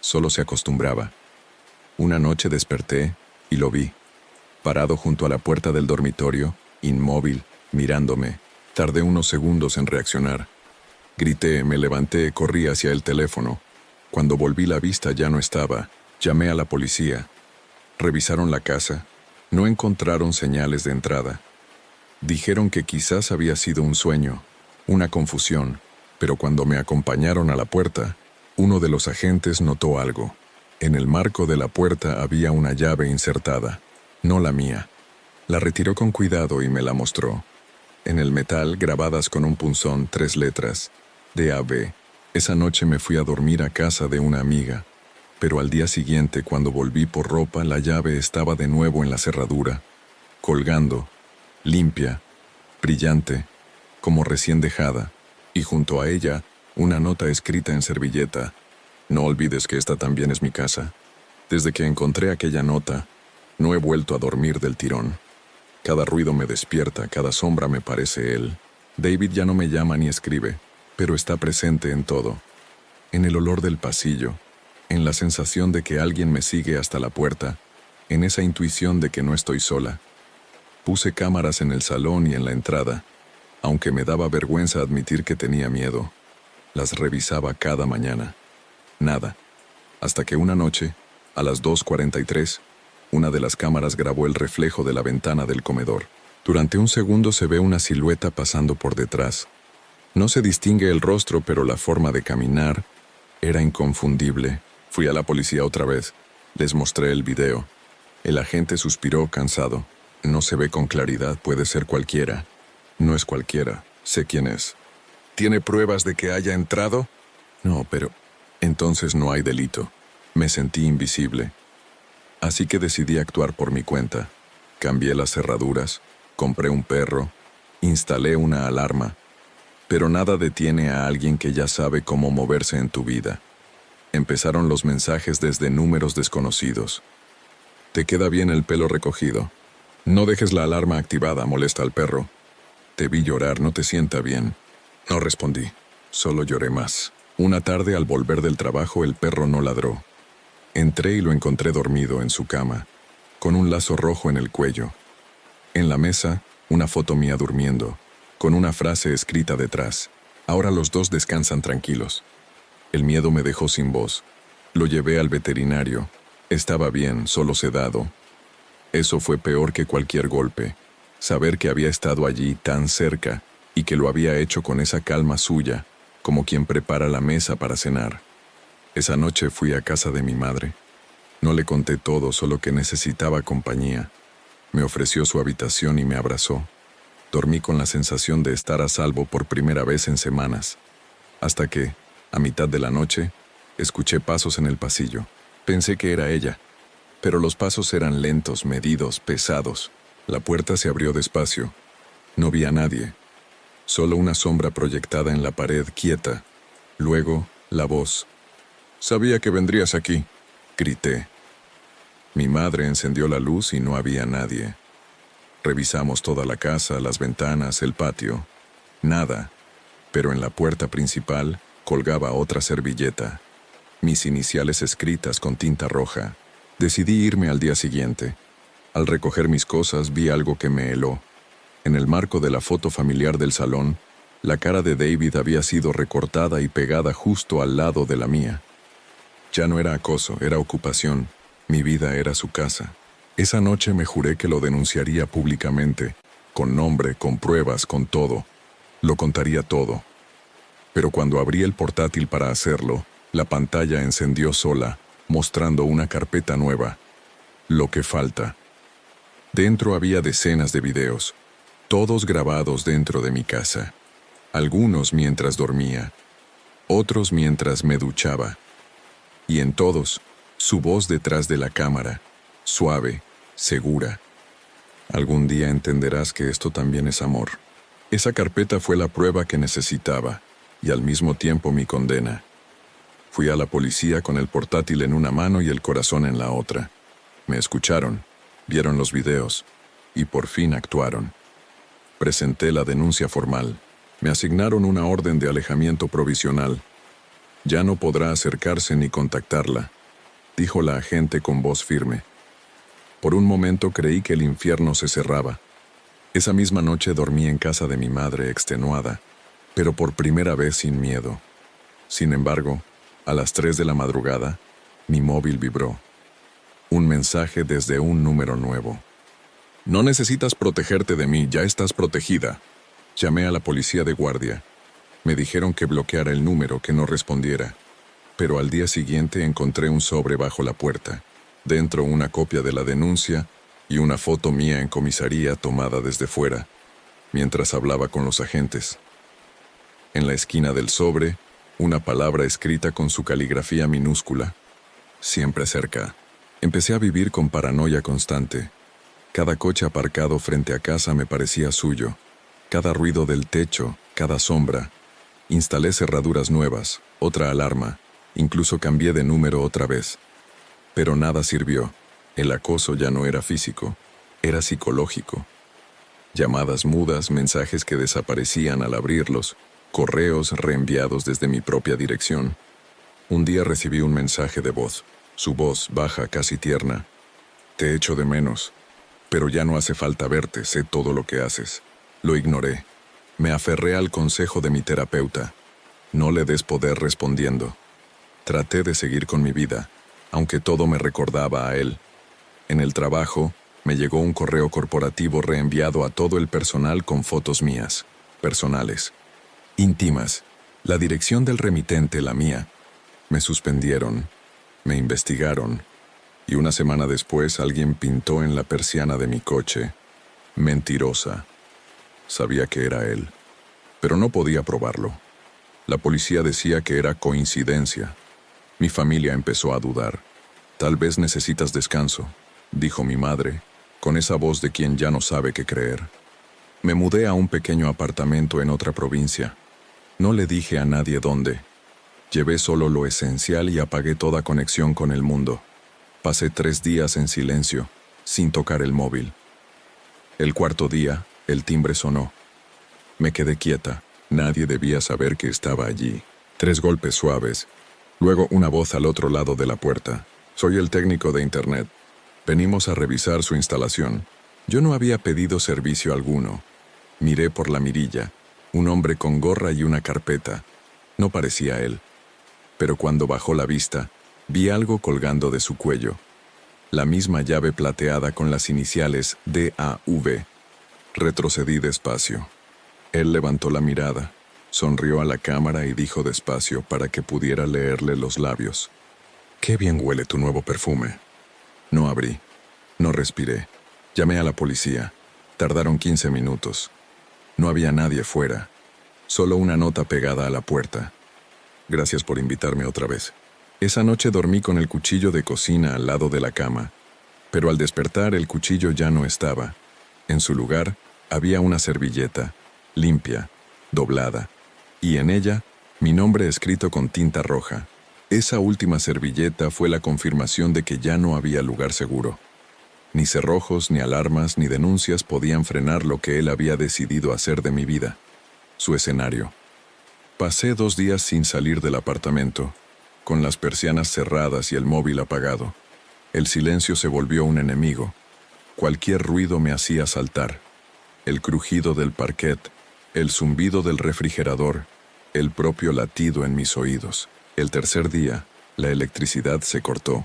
solo se acostumbraba. Una noche desperté y lo vi, parado junto a la puerta del dormitorio, inmóvil, mirándome. Tardé unos segundos en reaccionar. Grité, me levanté, corrí hacia el teléfono. Cuando volví la vista ya no estaba. Llamé a la policía. Revisaron la casa. No encontraron señales de entrada. Dijeron que quizás había sido un sueño, una confusión, pero cuando me acompañaron a la puerta, uno de los agentes notó algo. En el marco de la puerta había una llave insertada, no la mía. La retiró con cuidado y me la mostró. En el metal, grabadas con un punzón, 3 letras, D.A.B. Esa noche me fui a dormir a casa de una amiga, pero al día siguiente, cuando volví por ropa, la llave estaba de nuevo en la cerradura, colgando, limpia, brillante, como recién dejada, y junto a ella, una nota escrita en servilleta. «No olvides que esta también es mi casa. Desde que encontré aquella nota, no he vuelto a dormir del tirón. Cada ruido me despierta, cada sombra me parece él. David ya no me llama ni escribe, pero está presente en todo. En el olor del pasillo, en la sensación de que alguien me sigue hasta la puerta, en esa intuición de que no estoy sola. Puse cámaras en el salón y en la entrada, aunque me daba vergüenza admitir que tenía miedo. Las revisaba cada mañana. Nada. Hasta que una noche, a las 2:43, una de las cámaras grabó el reflejo de la ventana del comedor. Durante un segundo se ve una silueta pasando por detrás. No se distingue el rostro, pero la forma de caminar era inconfundible. Fui a la policía otra vez. Les mostré el video. El agente suspiró cansado. «No se ve con claridad, puede ser cualquiera». «No es cualquiera, sé quién es». «¿Tiene pruebas de que haya entrado?» «No, pero...». «Entonces no hay delito». Me sentí invisible. Así que decidí actuar por mi cuenta. Cambié las cerraduras, compré un perro, instalé una alarma. Pero nada detiene a alguien que ya sabe cómo moverse en tu vida. Empezaron los mensajes desde números desconocidos. «Te queda bien el pelo recogido. No dejes la alarma activada, molesta al perro. Te vi llorar, no te sienta bien». No respondí, solo lloré más. Una tarde, al volver del trabajo, el perro no ladró. Entré y lo encontré dormido en su cama, con un lazo rojo en el cuello. En la mesa, una foto mía durmiendo, con una frase escrita detrás. Ahora los dos descansan tranquilos. El miedo me dejó sin voz. Lo llevé al veterinario. Estaba bien, solo sedado. Eso fue peor que cualquier golpe. Saber que había estado allí tan cerca y que lo había hecho con esa calma suya, como quien prepara la mesa para cenar. Esa noche fui a casa de mi madre. No le conté todo, solo que necesitaba compañía. Me ofreció su habitación y me abrazó. Dormí con la sensación de estar a salvo por primera vez en semanas. Hasta que, a mitad de la noche, escuché pasos en el pasillo. Pensé que era ella. Pero los pasos eran lentos, medidos, pesados. La puerta se abrió despacio. No vi a nadie. Solo una sombra proyectada en la pared, quieta. Luego, la voz. «Sabía que vendrías aquí», grité. Mi madre encendió la luz y no había nadie. Revisamos toda la casa, las ventanas, el patio. Nada. Pero en la puerta principal colgaba otra servilleta. Mis iniciales escritas con tinta roja. Decidí irme al día siguiente. Al recoger mis cosas vi algo que me heló. En el marco de la foto familiar del salón, la cara de David había sido recortada y pegada justo al lado de la mía. Ya no era acoso, era ocupación. Mi vida era su casa. Esa noche me juré que lo denunciaría públicamente, con nombre, con pruebas, con todo. Lo contaría todo. Pero cuando abrí el portátil para hacerlo, la pantalla encendió sola, mostrando una carpeta nueva. Lo que falta. Dentro había decenas de videos, todos grabados dentro de mi casa. Algunos mientras dormía, otros mientras me duchaba. Y en todos, su voz detrás de la cámara, suave, segura. Algún día entenderás que esto también es amor. Esa carpeta fue la prueba que necesitaba, y al mismo tiempo mi condena. Fui a la policía con el portátil en una mano y el corazón en la otra. Me escucharon, vieron los videos, y por fin actuaron. Presenté la denuncia formal. Me asignaron una orden de alejamiento provisional. Ya no podrá acercarse ni contactarla, dijo la agente con voz firme. Por un momento creí que el infierno se cerraba. Esa misma noche dormí en casa de mi madre extenuada, pero por primera vez sin miedo. Sin embargo, a las 3 de la madrugada, mi móvil vibró. Un mensaje desde un número nuevo. No necesitas protegerte de mí, ya estás protegida. Llamé a la policía de guardia. Me dijeron que bloqueara el número, que no respondiera. Pero al día siguiente encontré un sobre bajo la puerta. Dentro una copia de la denuncia y una foto mía en comisaría tomada desde fuera, mientras hablaba con los agentes. En la esquina del sobre, una palabra escrita con su caligrafía minúscula. Siempre cerca. Empecé a vivir con paranoia constante. Cada coche aparcado frente a casa me parecía suyo. Cada ruido del techo, cada sombra. Instalé cerraduras nuevas, otra alarma. Incluso cambié de número otra vez. Pero nada sirvió. El acoso ya no era físico, era psicológico. Llamadas mudas, mensajes que desaparecían al abrirlos, correos reenviados desde mi propia dirección. Un día recibí un mensaje de voz, su voz baja, casi tierna. Te echo de menos, pero ya no hace falta verte, sé todo lo que haces. Lo ignoré. Me aferré al consejo de mi terapeuta. No le des poder respondiendo. Traté de seguir con mi vida, aunque todo me recordaba a él. En el trabajo, me llegó un correo corporativo reenviado a todo el personal con fotos mías, personales, íntimas, la dirección del remitente, la mía. Me suspendieron, me investigaron, y una semana después alguien pintó en la persiana de mi coche, mentirosa. Sabía que era él, pero no podía probarlo. La policía decía que era coincidencia. Mi familia empezó a dudar. Tal vez necesitas descanso, dijo mi madre, con esa voz de quien ya no sabe qué creer. Me mudé a un pequeño apartamento en otra provincia. No le dije a nadie dónde. Llevé solo lo esencial y apagué toda conexión con el mundo. Pasé 3 días en silencio, sin tocar el móvil. El cuarto día, el timbre sonó. Me quedé quieta. Nadie debía saber que estaba allí. 3 golpes suaves. Luego una voz al otro lado de la puerta. Soy el técnico de internet. Venimos a revisar su instalación. Yo no había pedido servicio alguno. Miré por la mirilla. Un hombre con gorra y una carpeta. No parecía él. Pero cuando bajó la vista, vi algo colgando de su cuello. La misma llave plateada con las iniciales DAV. Retrocedí despacio. Él levantó la mirada, sonrió a la cámara y dijo despacio para que pudiera leerle los labios. «Qué bien huele tu nuevo perfume». No abrí, no respiré. Llamé a la policía. Tardaron 15 minutos. No había nadie fuera, solo una nota pegada a la puerta. Gracias por invitarme otra vez. Esa noche dormí con el cuchillo de cocina al lado de la cama, pero al despertar el cuchillo ya no estaba. En su lugar había una servilleta, limpia, doblada, y en ella mi nombre escrito con tinta roja. Esa última servilleta fue la confirmación de que ya no había lugar seguro. Ni cerrojos, ni alarmas, ni denuncias podían frenar lo que él había decidido hacer de mi vida, su escenario. Pasé 2 días sin salir del apartamento, con las persianas cerradas y el móvil apagado. El silencio se volvió un enemigo. Cualquier ruido me hacía saltar. El crujido del parquet, el zumbido del refrigerador, el propio latido en mis oídos. El tercer día, la electricidad se cortó.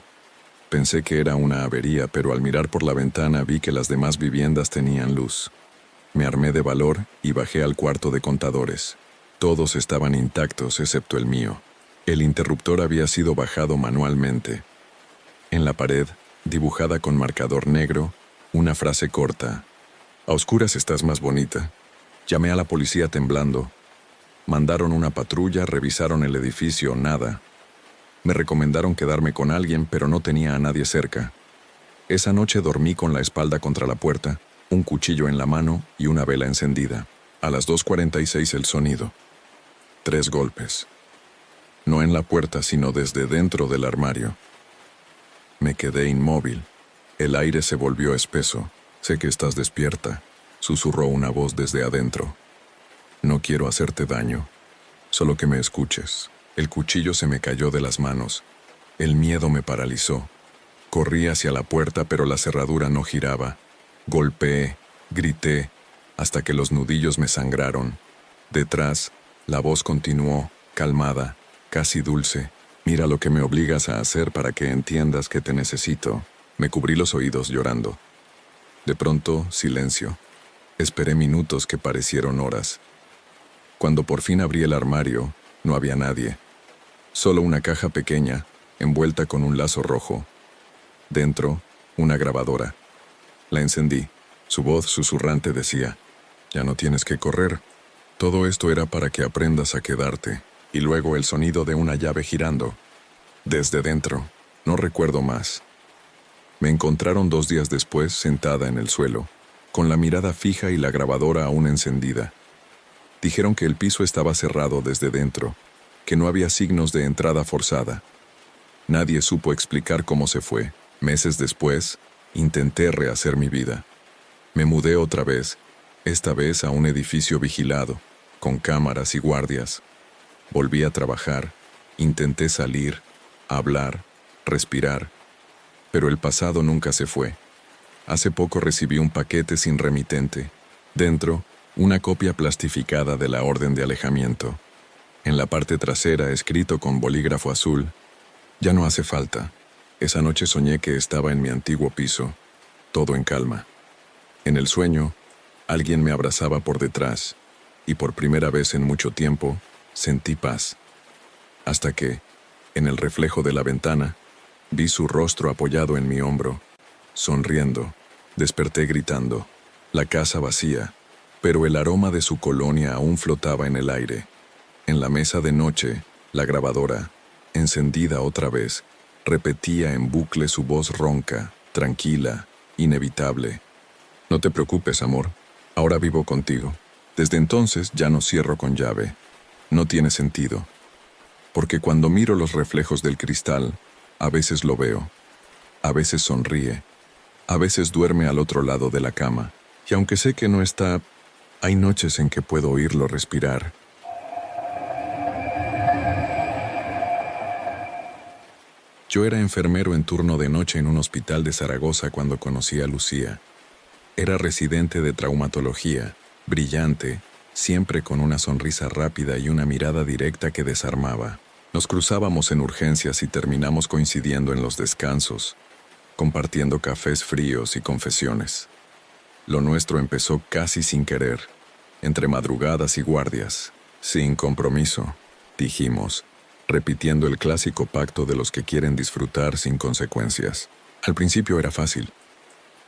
Pensé que era una avería, pero al mirar por la ventana vi que las demás viviendas tenían luz. Me armé de valor y bajé al cuarto de contadores. Todos estaban intactos excepto el mío. El interruptor había sido bajado manualmente. En la pared, dibujada con marcador negro, una frase corta. A oscuras estás más bonita. Llamé a la policía temblando. Mandaron una patrulla, revisaron el edificio, nada. Me recomendaron quedarme con alguien, pero no tenía a nadie cerca. Esa noche dormí con la espalda contra la puerta, un cuchillo en la mano y una vela encendida. A las 2:46 el sonido. 3 golpes. No en la puerta, sino desde dentro del armario. Me quedé inmóvil. El aire se volvió espeso. Sé que estás despierta, susurró una voz desde adentro. No quiero hacerte daño, solo que me escuches. El cuchillo se me cayó de las manos. El miedo me paralizó. Corrí hacia la puerta, pero la cerradura no giraba. Golpeé, grité, hasta que los nudillos me sangraron. Detrás, la voz continuó, calmada, casi dulce. Mira lo que me obligas a hacer para que entiendas que te necesito. Me cubrí los oídos llorando. De pronto, silencio. Esperé minutos que parecieron horas. Cuando por fin abrí el armario, no había nadie. Solo una caja pequeña, envuelta con un lazo rojo. Dentro, una grabadora. La encendí. Su voz susurrante decía, «Ya no tienes que correr. Todo esto era para que aprendas a quedarte». Y luego el sonido de una llave girando. Desde dentro, no recuerdo más. Me encontraron 2 días después sentada en el suelo, con la mirada fija y la grabadora aún encendida. Dijeron que el piso estaba cerrado desde dentro, que no había signos de entrada forzada. Nadie supo explicar cómo se fue. Meses después, intenté rehacer mi vida. Me mudé otra vez, esta vez a un edificio vigilado, con cámaras y guardias. Volví a trabajar, intenté salir, hablar, respirar, pero el pasado nunca se fue. Hace poco recibí un paquete sin remitente. Dentro, una copia plastificada de la orden de alejamiento. En la parte trasera, escrito con bolígrafo azul, «Ya no hace falta. Esa noche soñé que estaba en mi antiguo piso, todo en calma. En el sueño, alguien me abrazaba por detrás, y por primera vez en mucho tiempo, sentí paz. Hasta que, en el reflejo de la ventana, vi su rostro apoyado en mi hombro, sonriendo. Desperté gritando. La casa vacía, pero el aroma de su colonia aún flotaba en el aire. En la mesa de noche, la grabadora, encendida otra vez, repetía en bucle su voz ronca, tranquila, inevitable. «No te preocupes, amor. Ahora vivo contigo. Desde entonces ya no cierro con llave. No tiene sentido. Porque cuando miro los reflejos del cristal, a veces lo veo. A veces sonríe. A veces duerme al otro lado de la cama. Y aunque sé que no está, hay noches en que puedo oírlo respirar». Yo era enfermero en turno de noche en un hospital de Zaragoza cuando conocí a Lucía. Era residente de traumatología, brillante, siempre con una sonrisa rápida y una mirada directa que desarmaba. Nos cruzábamos en urgencias y terminamos coincidiendo en los descansos, compartiendo cafés fríos y confesiones. Lo nuestro empezó casi sin querer, entre madrugadas y guardias, sin compromiso, dijimos, repitiendo el clásico pacto de los que quieren disfrutar sin consecuencias. Al principio era fácil.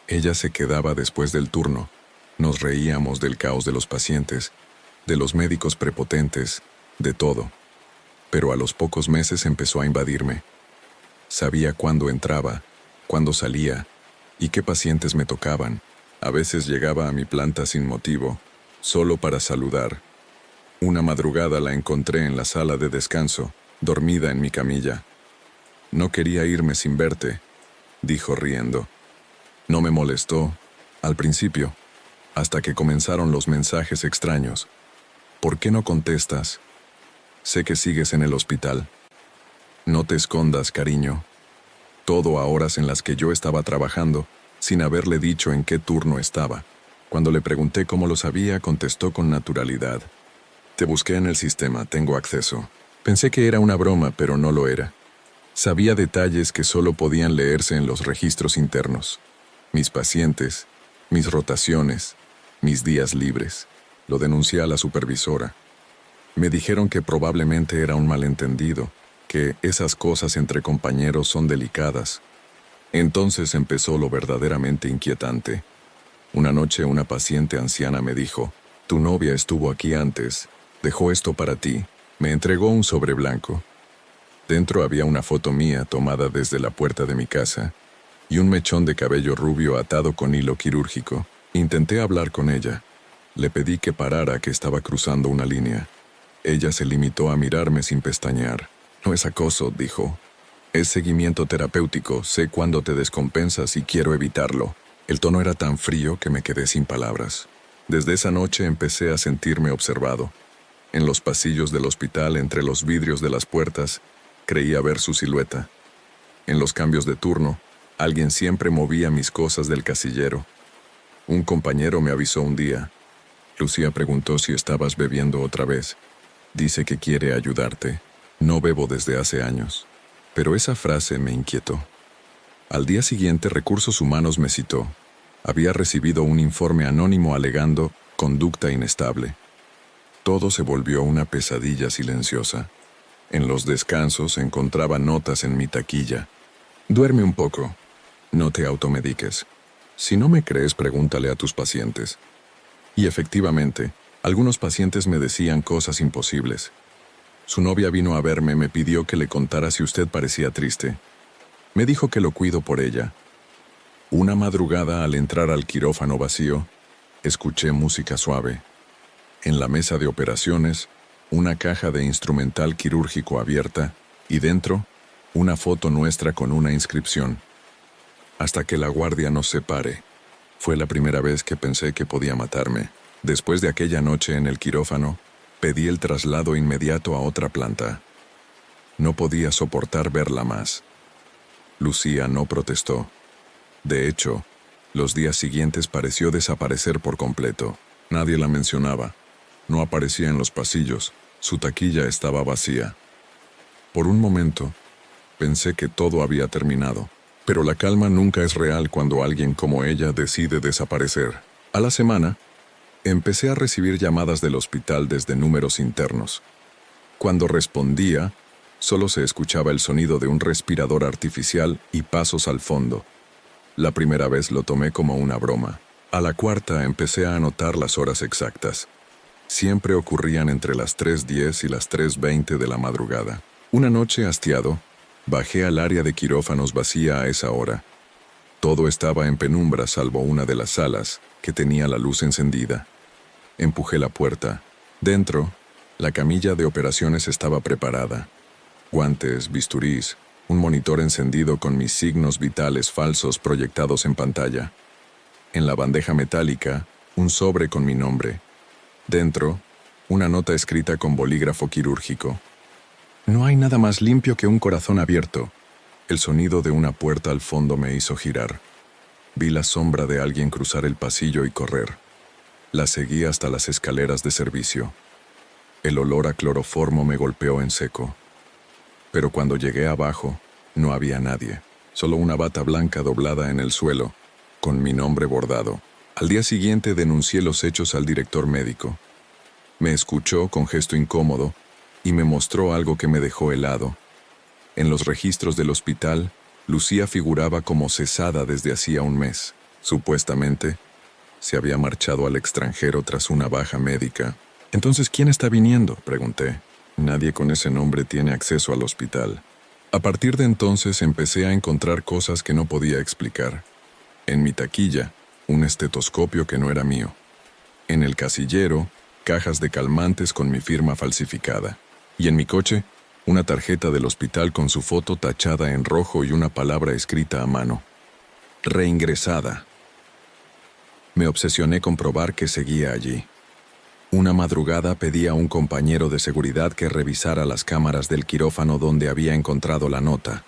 Ella se quedaba después del turno. Nos reíamos del caos de los pacientes, de los médicos prepotentes, de todo. Pero a los pocos meses empezó a invadirme. Sabía cuándo entraba, cuándo salía, y qué pacientes me tocaban. A veces llegaba a mi planta sin motivo, solo para saludar. Una madrugada la encontré en la sala de descanso, dormida en mi camilla. «No quería irme sin verte», dijo riendo. No me molestó, al principio, hasta que comenzaron los mensajes extraños. «¿Por qué no contestas? Sé que sigues en el hospital. No te escondas, cariño». Todo a horas en las que yo estaba trabajando, sin haberle dicho en qué turno estaba. Cuando le pregunté cómo lo sabía, contestó con naturalidad. Te busqué en el sistema, tengo acceso. Pensé que era una broma, pero no lo era. Sabía detalles que solo podían leerse en los registros internos. Mis pacientes, mis rotaciones, mis días libres. Lo denuncié a la supervisora. Me dijeron que probablemente era un malentendido, que esas cosas entre compañeros son delicadas. Entonces empezó lo verdaderamente inquietante. Una noche una paciente anciana me dijo, «Tu novia estuvo aquí antes, dejó esto para ti». Me entregó un sobre blanco. Dentro había una foto mía tomada desde la puerta de mi casa y un mechón de cabello rubio atado con hilo quirúrgico. Intenté hablar con ella. Le pedí que parara, que estaba cruzando una línea. Ella se limitó a mirarme sin pestañear. «No es acoso», dijo. «Es seguimiento terapéutico, sé cuándo te descompensas y quiero evitarlo». El tono era tan frío que me quedé sin palabras. Desde esa noche empecé a sentirme observado. En los pasillos del hospital, entre los vidrios de las puertas, creía ver su silueta. En los cambios de turno, alguien siempre movía mis cosas del casillero. Un compañero me avisó un día. «Lucía preguntó si estabas bebiendo otra vez. Dice que quiere ayudarte. No bebo desde hace años». Pero esa frase me inquietó. Al día siguiente, Recursos Humanos me citó. Había recibido un informe anónimo alegando conducta inestable. Todo se volvió una pesadilla silenciosa. En los descansos encontraba notas en mi taquilla. «Duerme un poco. No te automediques. Si no me crees, pregúntale a tus pacientes». Y efectivamente, algunos pacientes me decían cosas imposibles. Su novia vino a verme, me pidió que le contara si usted parecía triste. Me dijo que lo cuido por ella. Una madrugada, al entrar al quirófano vacío, escuché música suave. En la mesa de operaciones, una caja de instrumental quirúrgico abierta y dentro, una foto nuestra con una inscripción. «Hasta que la guardia nos separe». Fue la primera vez que pensé que podía matarme. Después de aquella noche en el quirófano, pedí el traslado inmediato a otra planta. No podía soportar verla más. Lucía no protestó. De hecho, los días siguientes pareció desaparecer por completo. Nadie la mencionaba. No aparecía en los pasillos. Su taquilla estaba vacía. Por un momento, pensé que todo había terminado. Pero la calma nunca es real cuando alguien como ella decide desaparecer. A la semana, empecé a recibir llamadas del hospital desde números internos. Cuando respondía, solo se escuchaba el sonido de un respirador artificial y pasos al fondo. La primera vez lo tomé como una broma. A la cuarta empecé a anotar las horas exactas. Siempre ocurrían entre las 3:10 y las 3:20 de la madrugada. Una noche, hastiado, bajé al área de quirófanos vacía a esa hora. Todo estaba en penumbra salvo una de las salas, que tenía la luz encendida. Empujé la puerta. Dentro, la camilla de operaciones estaba preparada. Guantes, bisturís, un monitor encendido con mis signos vitales falsos proyectados en pantalla. En la bandeja metálica, un sobre con mi nombre. Dentro, una nota escrita con bolígrafo quirúrgico. «No hay nada más limpio que un corazón abierto». El sonido de una puerta al fondo me hizo girar. Vi la sombra de alguien cruzar el pasillo y correr. La seguí hasta las escaleras de servicio. El olor a cloroformo me golpeó en seco. Pero cuando llegué abajo, no había nadie. Solo una bata blanca doblada en el suelo, con mi nombre bordado. Al día siguiente denuncié los hechos al director médico. Me escuchó con gesto incómodo y me mostró algo que me dejó helado. En los registros del hospital, Lucía figuraba como cesada desde hacía un mes. Supuestamente, se había marchado al extranjero tras una baja médica. «Entonces, ¿quién está viniendo?», pregunté. «Nadie con ese nombre tiene acceso al hospital». A partir de entonces empecé a encontrar cosas que no podía explicar. En mi taquilla, un estetoscopio que no era mío. En el casillero, cajas de calmantes con mi firma falsificada. Y en mi coche, una tarjeta del hospital con su foto tachada en rojo y una palabra escrita a mano. «Reingresada». Me obsesioné con probar que seguía allí. Una madrugada pedí a un compañero de seguridad que revisara las cámaras del quirófano donde había encontrado la nota.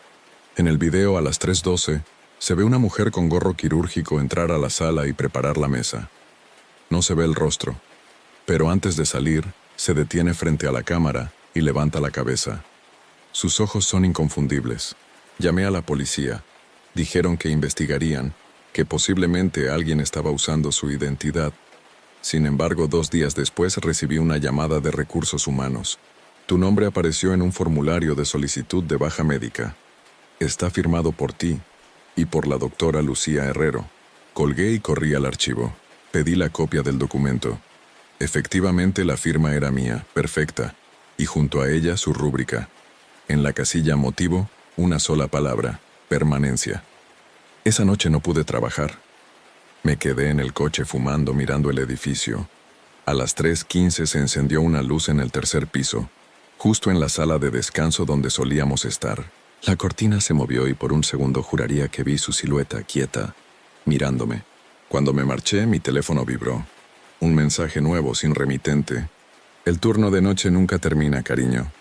En el video a las 3:12, Se ve una mujer con gorro quirúrgico entrar a la sala y preparar la mesa. No se ve el rostro, pero antes de salir, se detiene frente a la cámara y levanta la cabeza. Sus ojos son inconfundibles. Llamé a la policía. Dijeron que investigarían, que posiblemente alguien estaba usando su identidad. Sin embargo, 2 días después recibí una llamada de recursos humanos. Tu nombre apareció en un formulario de solicitud de baja médica. Está firmado por ti y por la doctora Lucía Herrero. Colgué y corrí al archivo. Pedí la copia del documento. Efectivamente, la firma era mía, perfecta, y junto a ella su rúbrica. En la casilla motivo, una sola palabra: permanencia. Esa noche no pude trabajar. Me quedé en el coche fumando mirando el edificio. A las 3:15 se encendió una luz en el tercer piso, justo en la sala de descanso donde solíamos estar. La cortina se movió y por un segundo juraría que vi su silueta quieta, mirándome. Cuando me marché, mi teléfono vibró. Un mensaje nuevo sin remitente. El turno de noche nunca termina, cariño.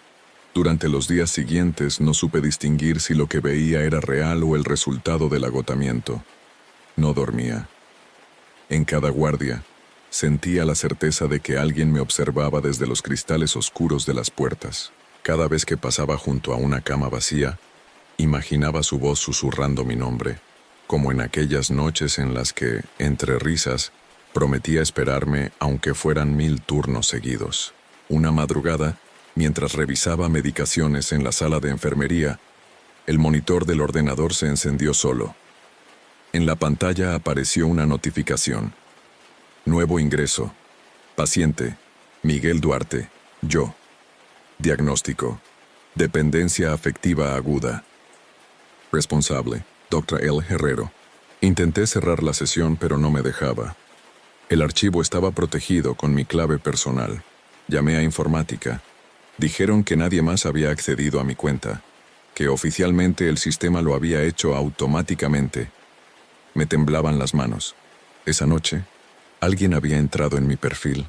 Durante los días siguientes no supe distinguir si lo que veía era real o el resultado del agotamiento. No dormía. En cada guardia, sentía la certeza de que alguien me observaba desde los cristales oscuros de las puertas. Cada vez que pasaba junto a una cama vacía, imaginaba su voz susurrando mi nombre, como en aquellas noches en las que, entre risas, prometía esperarme aunque fueran 1000 turnos seguidos. Una madrugada, mientras revisaba medicaciones en la sala de enfermería, el monitor del ordenador se encendió solo. En la pantalla apareció una notificación. Nuevo ingreso. Paciente: Miguel Duarte. Yo. Diagnóstico: dependencia afectiva aguda. Responsable: Dr. L. Herrero. Intenté cerrar la sesión, pero no me dejaba. El archivo estaba protegido con mi clave personal. Llamé a informática. Dijeron que nadie más había accedido a mi cuenta, que oficialmente el sistema lo había hecho automáticamente. Me temblaban las manos. Esa noche, alguien había entrado en mi perfil,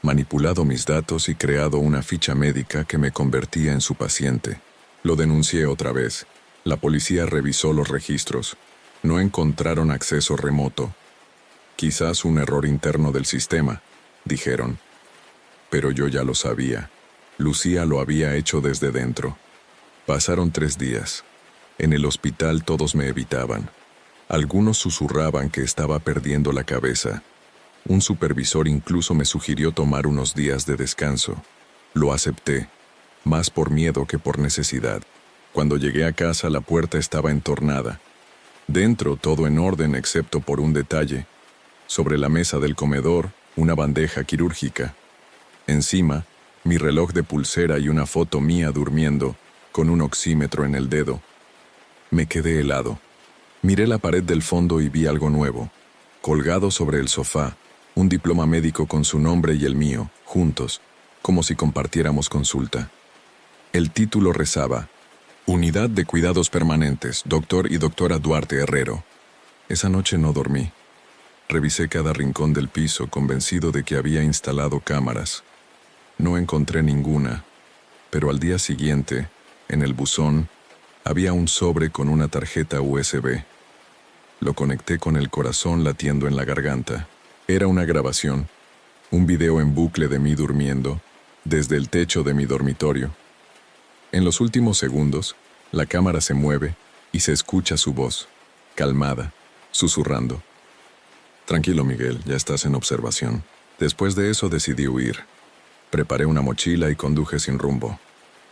manipulado mis datos y creado una ficha médica que me convertía en su paciente. Lo denuncié otra vez. La policía revisó los registros. No encontraron acceso remoto. Quizás un error interno del sistema, dijeron. Pero yo ya lo sabía. Lucía lo había hecho desde dentro. Pasaron 3 días. En el hospital todos me evitaban. Algunos susurraban que estaba perdiendo la cabeza. Un supervisor incluso me sugirió tomar unos días de descanso. Lo acepté, más por miedo que por necesidad. Cuando llegué a casa, la puerta estaba entornada. Dentro, todo en orden excepto por un detalle. Sobre la mesa del comedor, una bandeja quirúrgica. Encima, mi reloj de pulsera y una foto mía durmiendo, con un oxímetro en el dedo. Me quedé helado. Miré la pared del fondo y vi algo nuevo. Colgado sobre el sofá, un diploma médico con su nombre y el mío, juntos, como si compartiéramos consulta. El título rezaba: Unidad de Cuidados Permanentes, Dr. y Dra. Duarte Herrero. Esa noche no dormí. Revisé cada rincón del piso, convencido de que había instalado cámaras. No encontré ninguna, pero al día siguiente, en el buzón, había un sobre con una tarjeta USB. Lo conecté con el corazón latiendo en la garganta. Era una grabación, un video en bucle de mí durmiendo, desde el techo de mi dormitorio. En los últimos segundos, la cámara se mueve y se escucha su voz, calmada, susurrando. Tranquilo, Miguel, ya estás en observación. Después de eso decidí huir. Preparé una mochila y conduje sin rumbo.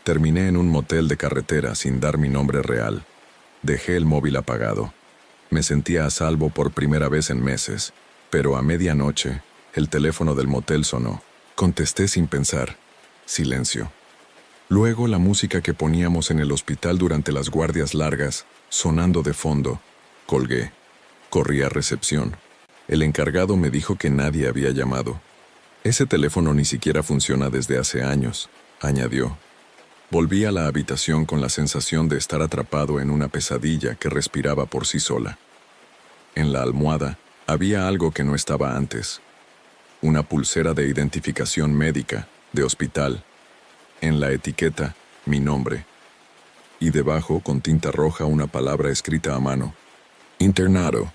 Terminé en un motel de carretera sin dar mi nombre real. Dejé el móvil apagado. Me sentía a salvo por primera vez en meses, pero a medianoche, el teléfono del motel sonó. Contesté sin pensar. Silencio. Luego la música que poníamos en el hospital durante las guardias largas, sonando de fondo. Colgué. Corrí a recepción. El encargado me dijo que nadie había llamado. Ese teléfono ni siquiera funciona desde hace años, añadió. Volví a la habitación con la sensación de estar atrapado en una pesadilla que respiraba por sí sola. En la almohada había algo que no estaba antes. Una pulsera de identificación médica, de hospital. En la etiqueta, mi nombre. Y debajo, con tinta roja, una palabra escrita a mano. Internado.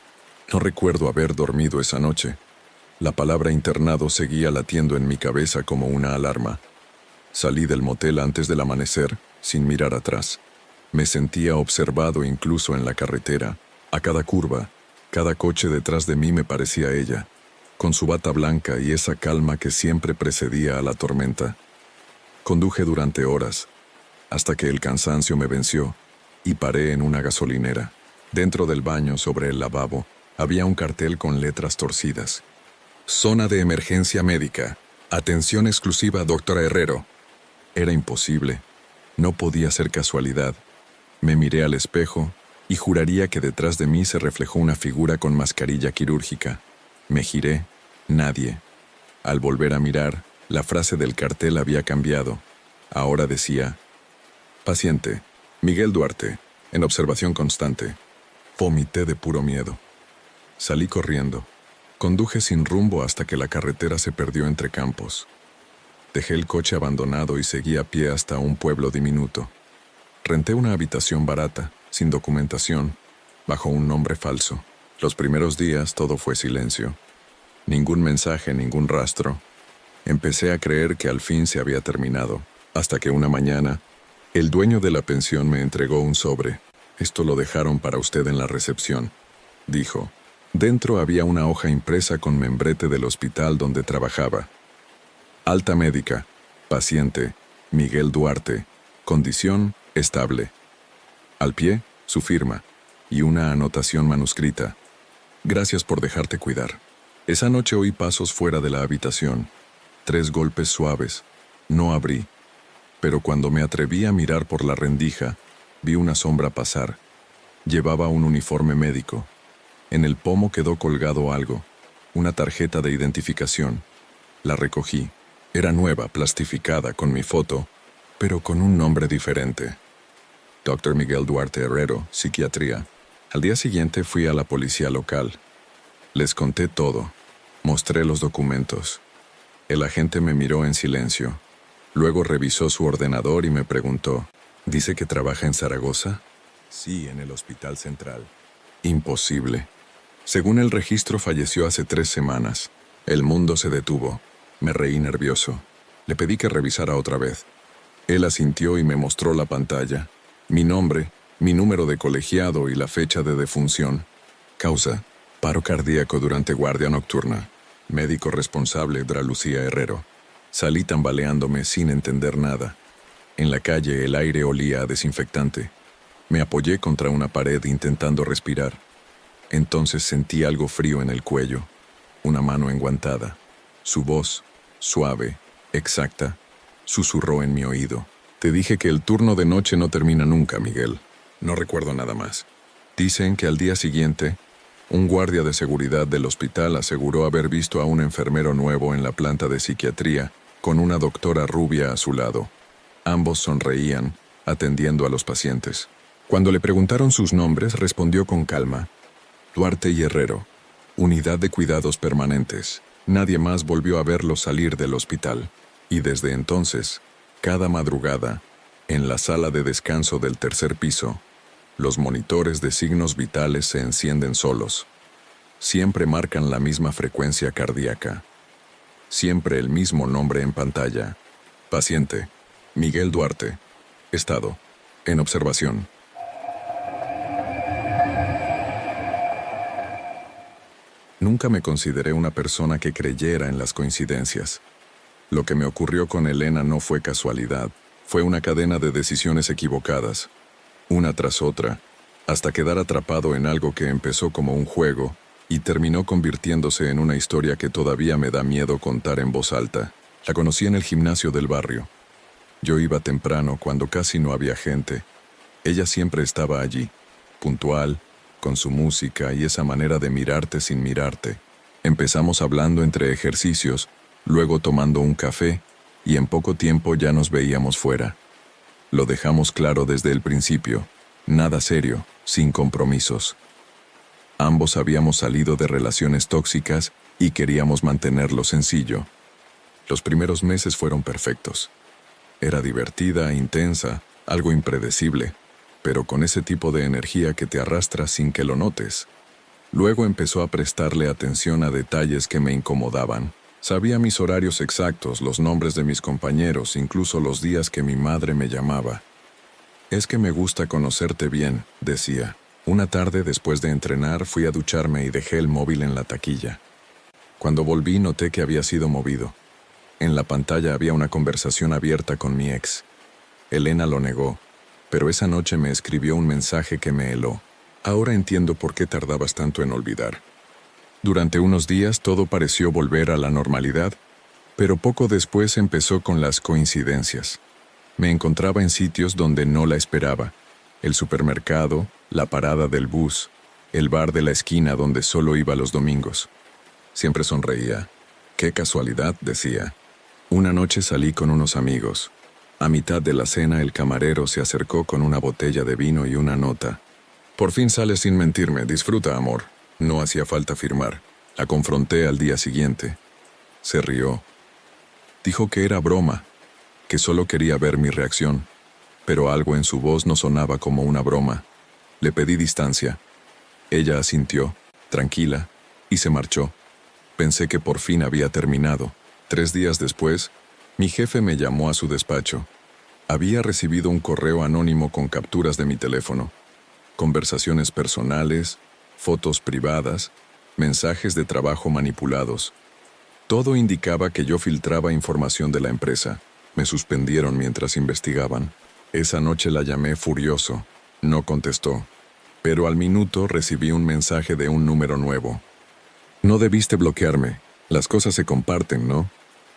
No recuerdo haber dormido esa noche. La palabra internado seguía latiendo en mi cabeza como una alarma. Salí del motel antes del amanecer, sin mirar atrás. Me sentía observado incluso en la carretera. A cada curva, cada coche detrás de mí me parecía ella, con su bata blanca y esa calma que siempre precedía a la tormenta. Conduje durante horas, hasta que el cansancio me venció, y paré en una gasolinera. Dentro del baño, sobre el lavabo, había un cartel con letras torcidas. Zona de emergencia médica. Atención exclusiva, doctora Herrero. Era imposible. No podía ser casualidad. Me miré al espejo y juraría que detrás de mí se reflejó una figura con mascarilla quirúrgica. Me giré. Nadie. Al volver a mirar, la frase del cartel había cambiado. Ahora decía: paciente, Miguel Duarte, en observación constante. Vomité de puro miedo. Salí corriendo. Conduje sin rumbo hasta que la carretera se perdió entre campos. Dejé el coche abandonado y seguí a pie hasta un pueblo diminuto. Renté una habitación barata, sin documentación, bajo un nombre falso. Los primeros días todo fue silencio. Ningún mensaje, ningún rastro. Empecé a creer que al fin se había terminado, hasta que una mañana, el dueño de la pensión me entregó un sobre. Esto lo dejaron para usted en la recepción, dijo. Dentro había una hoja impresa con membrete del hospital donde trabajaba. Alta médica, paciente, Miguel Duarte, condición estable. Al pie, su firma y una anotación manuscrita. Gracias por dejarte cuidar. Esa noche oí pasos fuera de la habitación. 3 golpes suaves. No abrí. Pero cuando me atreví a mirar por la rendija, vi una sombra pasar. Llevaba un uniforme médico. En el pomo quedó colgado algo, una tarjeta de identificación. La recogí. Era nueva, plastificada, con mi foto, pero con un nombre diferente. Dr. Miguel Duarte Herrero, psiquiatría. Al día siguiente fui a la policía local. Les conté todo. Mostré los documentos. El agente me miró en silencio. Luego revisó su ordenador y me preguntó: ¿dice que trabaja en Zaragoza? Sí, en el Hospital Central. Imposible. Según el registro, falleció hace 3 semanas. El mundo se detuvo. Me reí nervioso. Le pedí que revisara otra vez. Él asintió y me mostró la pantalla. Mi nombre, mi número de colegiado y la fecha de defunción. Causa: paro cardíaco durante guardia nocturna. Médico responsable: Dra. Lucía Herrero. Salí tambaleándome sin entender nada. En la calle el aire olía a desinfectante. Me apoyé contra una pared intentando respirar. Entonces sentí algo frío en el cuello, una mano enguantada. Su voz, suave, exacta, susurró en mi oído. Te dije que el turno de noche no termina nunca, Miguel. No recuerdo nada más. Dicen que al día siguiente, un guardia de seguridad del hospital aseguró haber visto a un enfermero nuevo en la planta de psiquiatría, con una doctora rubia a su lado. Ambos sonreían, atendiendo a los pacientes. Cuando le preguntaron sus nombres, respondió con calma: Duarte y Herrero, Unidad de Cuidados Permanentes. Nadie más volvió a verlo salir del hospital. Y desde entonces, cada madrugada, en la sala de descanso del 3er piso, los monitores de signos vitales se encienden solos. Siempre marcan la misma frecuencia cardíaca. Siempre el mismo nombre en pantalla. Paciente: Miguel Duarte. Estado: en observación. Nunca me consideré una persona que creyera en las coincidencias. Lo que me ocurrió con Elena no fue casualidad, fue una cadena de decisiones equivocadas, una tras otra, hasta quedar atrapado en algo que empezó como un juego y terminó convirtiéndose en una historia que todavía me da miedo contar en voz alta. La conocí en el gimnasio del barrio. Yo iba temprano cuando casi no había gente. Ella siempre estaba allí, puntual, con su música y esa manera de mirarte sin mirarte. Empezamos hablando entre ejercicios, luego tomando un café, y en poco tiempo ya nos veíamos fuera. Lo dejamos claro desde el principio: nada serio, sin compromisos. Ambos habíamos salido de relaciones tóxicas y queríamos mantenerlo sencillo. Los primeros meses fueron perfectos. Era divertida, intensa, algo impredecible. pero con ese tipo de energía que te arrastra sin que lo notes. Luego empezó a prestarle atención a detalles que me incomodaban. Sabía mis horarios exactos, los nombres de mis compañeros, incluso los días que mi madre me llamaba. «Es que me gusta conocerte bien», decía. Una tarde, después de entrenar, fui a ducharme y dejé el móvil en la taquilla. Cuando volví, noté que había sido movido. En la pantalla había una conversación abierta con mi ex. Elena lo negó, pero esa noche me escribió un mensaje que me heló. Ahora entiendo por qué tardabas tanto en olvidar. Durante unos días todo pareció volver a la normalidad, pero poco después empezó con las coincidencias. Me encontraba en sitios donde no la esperaba: el supermercado, la parada del bus, el bar de la esquina donde solo iba los domingos. Siempre sonreía. «Qué casualidad», decía. Una noche salí con unos amigos. A mitad de la cena el camarero se acercó con una botella de vino y una nota. «Por fin sales sin mentirme, disfruta, amor». No hacía falta firmar. La confronté al día siguiente. Se rió. Dijo que era broma, que solo quería ver mi reacción, pero algo en su voz no sonaba como una broma. Le pedí distancia. Ella asintió, tranquila, y se marchó. Pensé que por fin había terminado. 3 días después, mi jefe me llamó a su despacho. Había recibido un correo anónimo con capturas de mi teléfono, conversaciones personales, fotos privadas, mensajes de trabajo manipulados. Todo indicaba que yo filtraba información de la empresa. Me suspendieron mientras investigaban. Esa noche la llamé furioso. No contestó. Pero al minuto recibí un mensaje de un número nuevo. «No debiste bloquearme. Las cosas se comparten, ¿no?».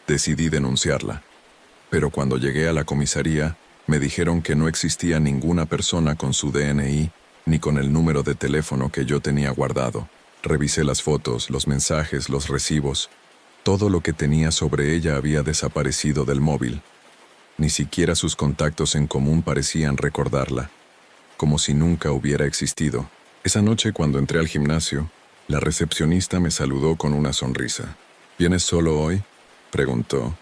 Decidí denunciarla. Pero cuando llegué a la comisaría, me dijeron que no existía ninguna persona con su DNI ni con el número de teléfono que yo tenía guardado. Revisé las fotos, los mensajes, los recibos. Todo lo que tenía sobre ella había desaparecido del móvil. Ni siquiera sus contactos en común parecían recordarla, como si nunca hubiera existido. Esa noche, cuando entré al gimnasio, la recepcionista me saludó con una sonrisa. «¿Vienes solo hoy?», preguntó.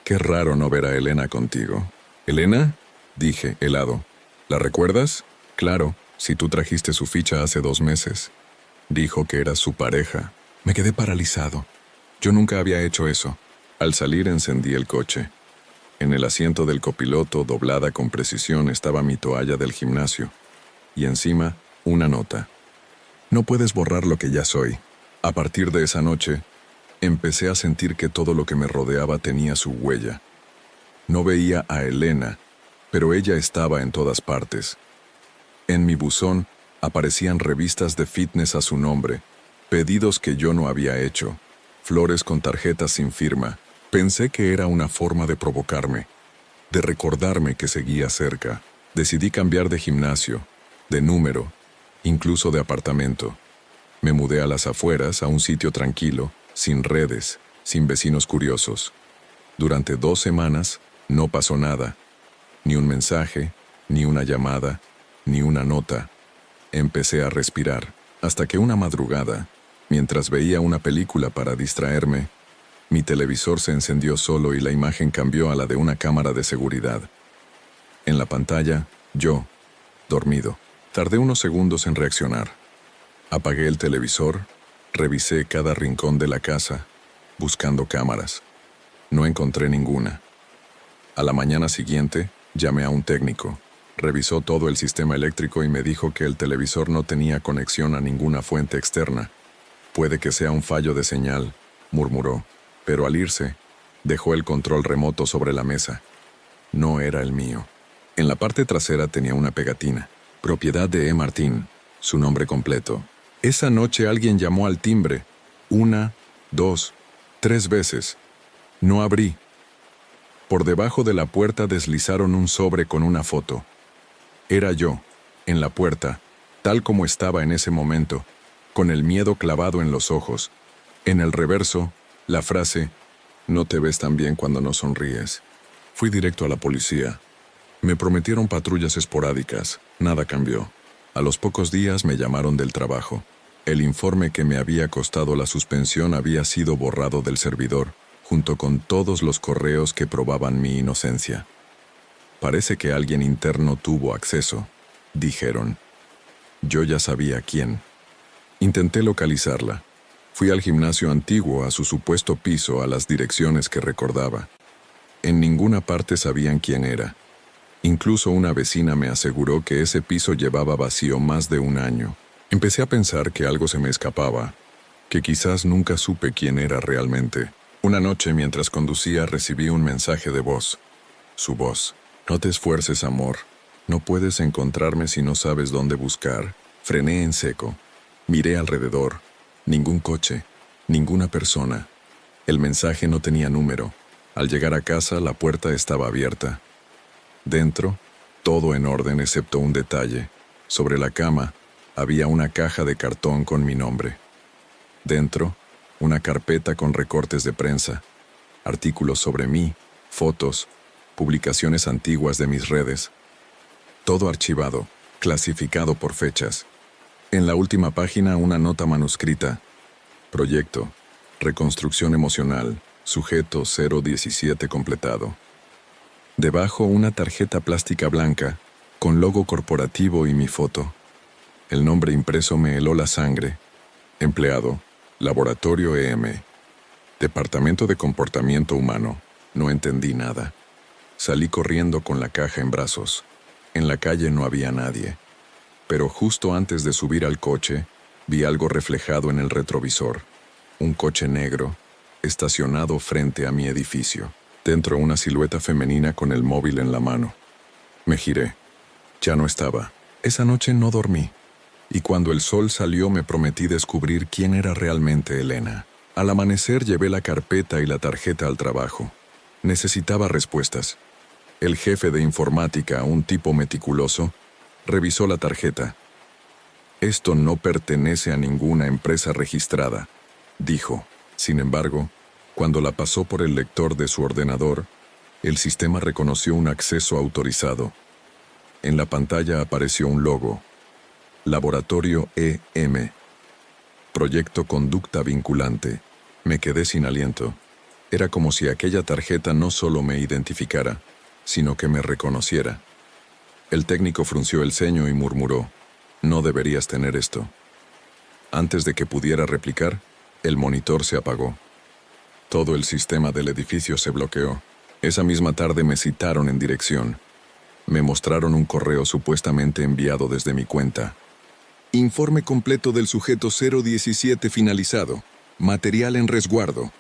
«Qué raro no ver a Elena contigo». «¿Elena?», dije, helado. «¿La recuerdas?». «Claro, si tú trajiste su ficha hace 2 meses». Dijo que era su pareja. Me quedé paralizado. Yo nunca había hecho eso. Al salir encendí el coche. En el asiento del copiloto, doblada con precisión, estaba mi toalla del gimnasio. Y encima, una nota. «No puedes borrar lo que ya soy». A partir de esa noche, empecé a sentir que todo lo que me rodeaba tenía su huella. No veía a Elena, pero ella estaba en todas partes. En mi buzón aparecían revistas de fitness a su nombre, pedidos que yo no había hecho, flores con tarjetas sin firma. Pensé que era una forma de provocarme, de recordarme que seguía cerca. Decidí cambiar de gimnasio, de número, incluso de apartamento. Me mudé a las afueras, a un sitio tranquilo, sin redes, sin vecinos curiosos. Durante 2 semanas no pasó nada, ni un mensaje, ni una llamada, ni una nota. Empecé a respirar, hasta que una madrugada, mientras veía una película para distraerme, mi televisor se encendió solo y la imagen cambió a la de una cámara de seguridad. En la pantalla, yo, dormido. Tardé unos segundos en reaccionar. Apagué el televisor, revisé cada rincón de la casa, buscando cámaras. No encontré ninguna. A la mañana siguiente, llamé a un técnico. Revisó todo el sistema eléctrico y me dijo que el televisor no tenía conexión a ninguna fuente externa. «Puede que sea un fallo de señal», murmuró, pero al irse, dejó el control remoto sobre la mesa. No era el mío. En la parte trasera tenía una pegatina. «Propiedad de E. Martín», su nombre completo. Esa noche alguien llamó al timbre. 1, 2, 3 veces. No abrí. Por debajo de la puerta deslizaron un sobre con una foto. Era yo, en la puerta, tal como estaba en ese momento, con el miedo clavado en los ojos. En el reverso, la frase: «No te ves tan bien cuando no sonríes». Fui directo a la policía. Me prometieron patrullas esporádicas. Nada cambió. A los pocos días me llamaron del trabajo. El informe que me había costado la suspensión había sido borrado del servidor, junto con todos los correos que probaban mi inocencia. Parece que alguien interno tuvo acceso. dijeron. Yo ya sabía quién. Intenté localizarla. Fui al gimnasio antiguo, a su supuesto piso, a las direcciones que recordaba. En ninguna parte sabían quién era. Incluso una vecina me aseguró que ese piso llevaba vacío más de un año. Empecé a pensar que algo se me escapaba, que quizás nunca supe quién era realmente. Una noche, mientras conducía, recibí un mensaje de voz. Su voz. No te esfuerces, amor. No puedes encontrarme si no sabes dónde buscar. Frené en seco. Miré alrededor. Ningún coche. Ninguna persona. El mensaje no tenía número. Al llegar a casa, la puerta estaba abierta. Dentro, todo en orden excepto un detalle. Sobre la cama, había una caja de cartón con mi nombre. Dentro, una carpeta con recortes de prensa, artículos sobre mí, fotos, publicaciones antiguas de mis redes. Todo archivado, clasificado por fechas. En la última página, una nota manuscrita. Proyecto, reconstrucción emocional, sujeto 017 completado. Debajo, una tarjeta plástica blanca, con logo corporativo y mi foto. El nombre impreso me heló la sangre. Empleado, Laboratorio EM. Departamento de Comportamiento Humano. No entendí nada. Salí corriendo con la caja en brazos. En la calle no había nadie. Pero justo antes de subir al coche, vi algo reflejado en el retrovisor. Un coche negro, estacionado frente a mi edificio. Dentro, una silueta femenina con el móvil en la mano. Me giré. Ya no estaba. Esa noche no dormí. Y cuando el sol salió me prometí descubrir quién era realmente Elena. Al amanecer llevé la carpeta y la tarjeta al trabajo. Necesitaba respuestas. El jefe de informática, un tipo meticuloso, revisó la tarjeta. Esto no pertenece a ninguna empresa registrada, dijo. Sin embargo, cuando la pasó por el lector de su ordenador, el sistema reconoció un acceso autorizado. En la pantalla apareció un logo. Laboratorio EM. Proyecto Conducta Vinculante. Me quedé sin aliento. Era como si aquella tarjeta no solo me identificara, sino que me reconociera. El técnico frunció el ceño y murmuró: «No deberías tener esto». Antes de que pudiera replicar, el monitor se apagó. Todo el sistema del edificio se bloqueó. Esa misma tarde me citaron en dirección. Me mostraron un correo supuestamente enviado desde mi cuenta. Informe completo del sujeto 017 finalizado. Material en resguardo.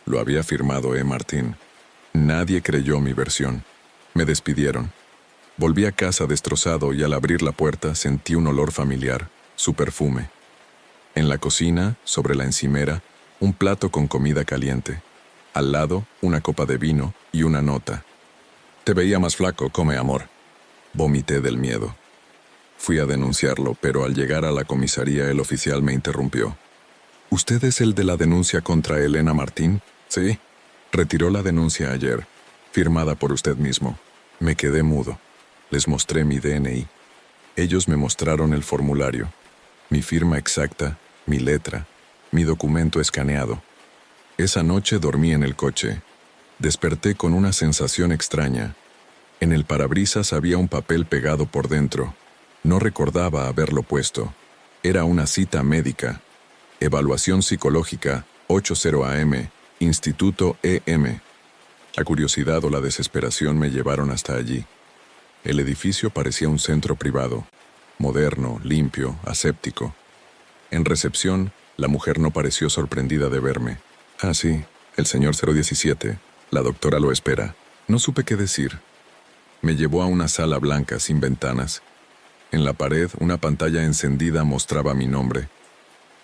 Lo había firmado Martín. Nadie creyó mi versión. Me despidieron. Volví a casa destrozado y al abrir la puerta sentí un olor familiar, su perfume. En la cocina, sobre la encimera, un plato con comida caliente. Al lado, una copa de vino y una nota. «Te veía más flaco, come amor». Vomité del miedo. Fui a denunciarlo, pero al llegar a la comisaría el oficial me interrumpió. «¿Usted es el de la denuncia contra Elena Martín?» «Sí». «Retiró la denuncia ayer, firmada por usted mismo». Me quedé mudo. Les mostré mi DNI. Ellos me mostraron el formulario. Mi firma exacta, mi letra, mi documento escaneado. Esa noche dormí en el coche. Desperté con una sensación extraña. En el parabrisas había un papel pegado por dentro. No recordaba haberlo puesto. Era una cita médica. Evaluación psicológica, 80 AM, Instituto EM. La curiosidad o la desesperación me llevaron hasta allí. El edificio parecía un centro privado, moderno, limpio, aséptico. En recepción, la mujer no pareció sorprendida de verme. «Ah, sí, el señor 017. La doctora lo espera». No supe qué decir. Me llevó a una sala blanca sin ventanas. En la pared, una pantalla encendida mostraba mi nombre.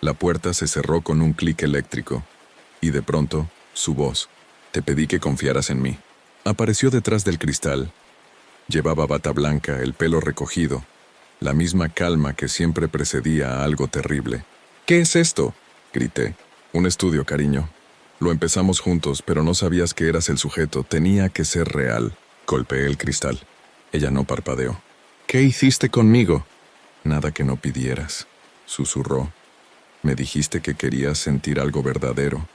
La puerta se cerró con un clic eléctrico. Y de pronto, su voz. «Te pedí que confiaras en mí». Apareció detrás del cristal. Llevaba bata blanca, el pelo recogido. La misma calma que siempre precedía a algo terrible. «¿Qué es esto?», grité. «Un estudio, cariño. Lo empezamos juntos, pero no sabías que eras el sujeto. Tenía que ser real». Golpeé el cristal. Ella no parpadeó. «¿Qué hiciste conmigo?». «Nada que no pidieras», susurró. «Me dijiste que querías sentir algo verdadero.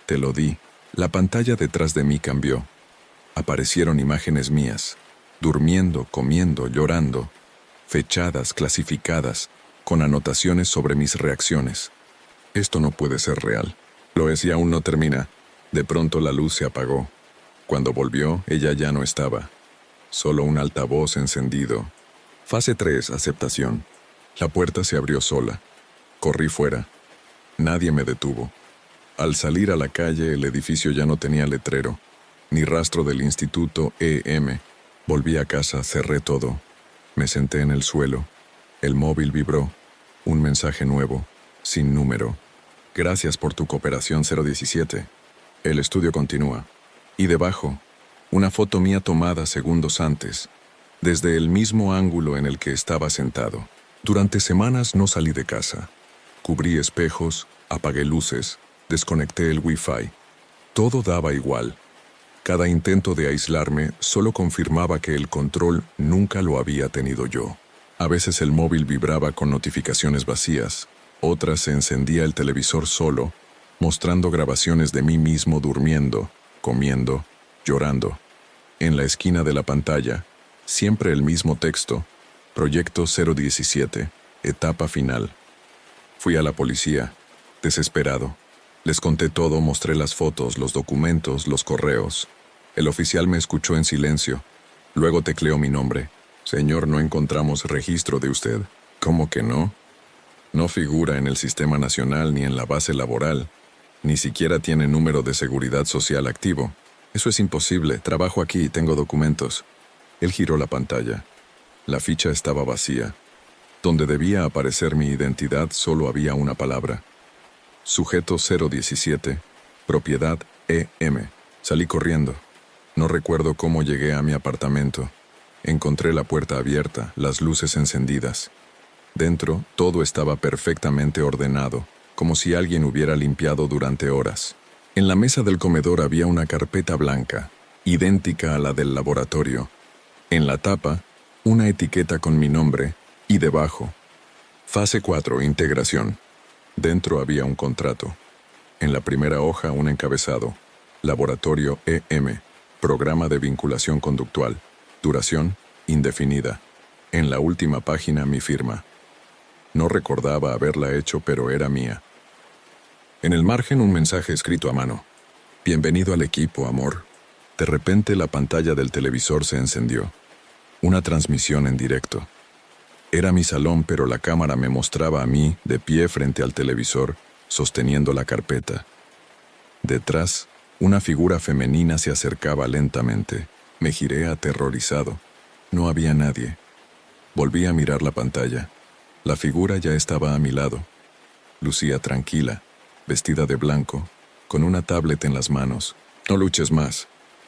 Te lo di». La pantalla detrás de mí cambió. Aparecieron imágenes mías, durmiendo, comiendo, llorando. fechadas, clasificadas, con anotaciones sobre mis reacciones. Esto no puede ser real. Lo es y aún no termina. De pronto la luz se apagó. Cuando volvió, ella ya no estaba. Solo un altavoz encendido. Fase 3, aceptación. La puerta se abrió sola. Corrí fuera. Nadie me detuvo. Al salir a la calle, el edificio ya no tenía letrero, ni rastro del instituto EM. Volví a casa, cerré todo. Me senté en el suelo. El móvil vibró. Un mensaje nuevo, sin número. Gracias por tu cooperación 017. El estudio continúa. Y debajo, una foto mía tomada segundos antes, desde el mismo ángulo en el que estaba sentado. Durante semanas no salí de casa. Cubrí espejos, apagué luces, desconecté el Wi-Fi. Todo daba igual. Cada intento de aislarme solo confirmaba que el control nunca lo había tenido yo. A veces el móvil vibraba con notificaciones vacías, otras se encendía el televisor solo, mostrando grabaciones de mí mismo durmiendo, comiendo, llorando. En la esquina de la pantalla, siempre el mismo texto, Proyecto 017, etapa final. Fui a la policía, desesperado. Les conté todo, mostré las fotos, los documentos, los correos. El oficial me escuchó en silencio. Luego tecleó mi nombre. Señor, no encontramos registro de usted. ¿Cómo que no? No figura en el sistema nacional ni en la base laboral. Ni siquiera tiene número de seguridad social activo. Eso es imposible. Trabajo aquí y tengo documentos. Él giró la pantalla. La ficha estaba vacía. Donde debía aparecer mi identidad solo había una palabra. Sujeto 017. Propiedad EM. Salí corriendo. No recuerdo cómo llegué a mi apartamento. Encontré la puerta abierta, las luces encendidas. Dentro, todo estaba perfectamente ordenado, como si alguien hubiera limpiado durante horas. En la mesa del comedor había una carpeta blanca, idéntica a la del laboratorio. En la tapa, una etiqueta con mi nombre, y debajo, Fase 4, integración. Dentro había un contrato. En la primera hoja, un encabezado. Laboratorio EM. Programa de vinculación conductual. Duración, indefinida. En la última página, mi firma. No recordaba haberla hecho, pero era mía. En el margen, un mensaje escrito a mano. Bienvenido al equipo, amor. De repente, la pantalla del televisor se encendió. Una transmisión en directo. Era mi salón, pero la cámara me mostraba a mí, de pie frente al televisor, sosteniendo la carpeta. Detrás, una figura femenina se acercaba lentamente. Me giré aterrorizado. No había nadie. Volví a mirar la pantalla. La figura ya estaba a mi lado. Lucía tranquila, vestida de blanco, con una tablet en las manos. No luches más,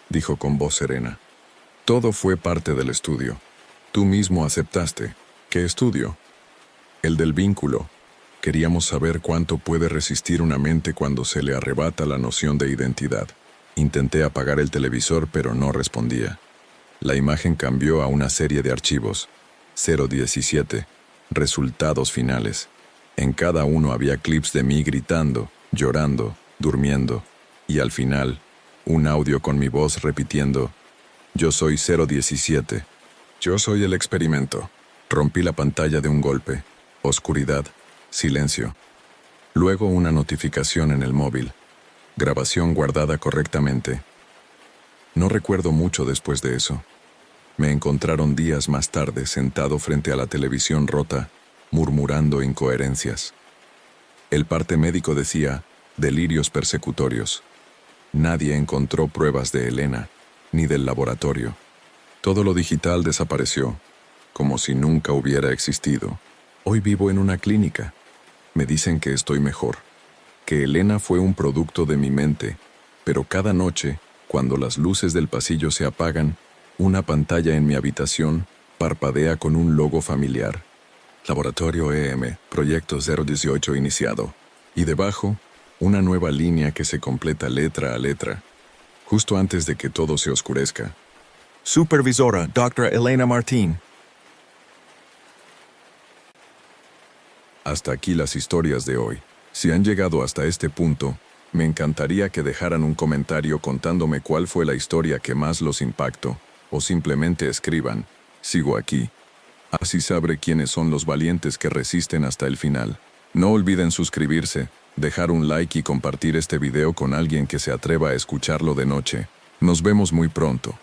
dijo con voz serena. Todo fue parte del estudio. Tú mismo aceptaste. ¿Qué estudio? El del vínculo. Queríamos saber cuánto puede resistir una mente cuando se le arrebata la noción de identidad. Intenté apagar el televisor, pero no respondía. La imagen cambió a una serie de archivos. 017. Resultados finales. En cada uno había clips de mí gritando, llorando, durmiendo. Y al final, un audio con mi voz repitiendo: yo soy 017. Yo soy el experimento. Rompí la pantalla de un golpe. Oscuridad. Silencio. Luego una notificación en el móvil. Grabación guardada correctamente. No recuerdo mucho después de eso. Me encontraron días más tarde sentado frente a la televisión rota, murmurando incoherencias. El parte médico decía: delirios persecutorios. Nadie encontró pruebas de Elena, ni del laboratorio. Todo lo digital desapareció, como si nunca hubiera existido. Hoy vivo en una clínica. Me dicen que estoy mejor, que Elena fue un producto de mi mente, pero cada noche, cuando las luces del pasillo se apagan, una pantalla en mi habitación parpadea con un logo familiar. Laboratorio EM, Proyecto 018 iniciado. Y debajo, una nueva línea que se completa letra a letra, justo antes de que todo se oscurezca. Supervisora, Dr. Elena Martín. Hasta aquí las historias de hoy. Si han llegado hasta este punto, me encantaría que dejaran un comentario contándome cuál fue la historia que más los impactó, o simplemente escriban: sigo aquí. Así sabré quiénes son los valientes que resisten hasta el final. No olviden suscribirse, dejar un like y compartir este video con alguien que se atreva a escucharlo de noche. Nos vemos muy pronto.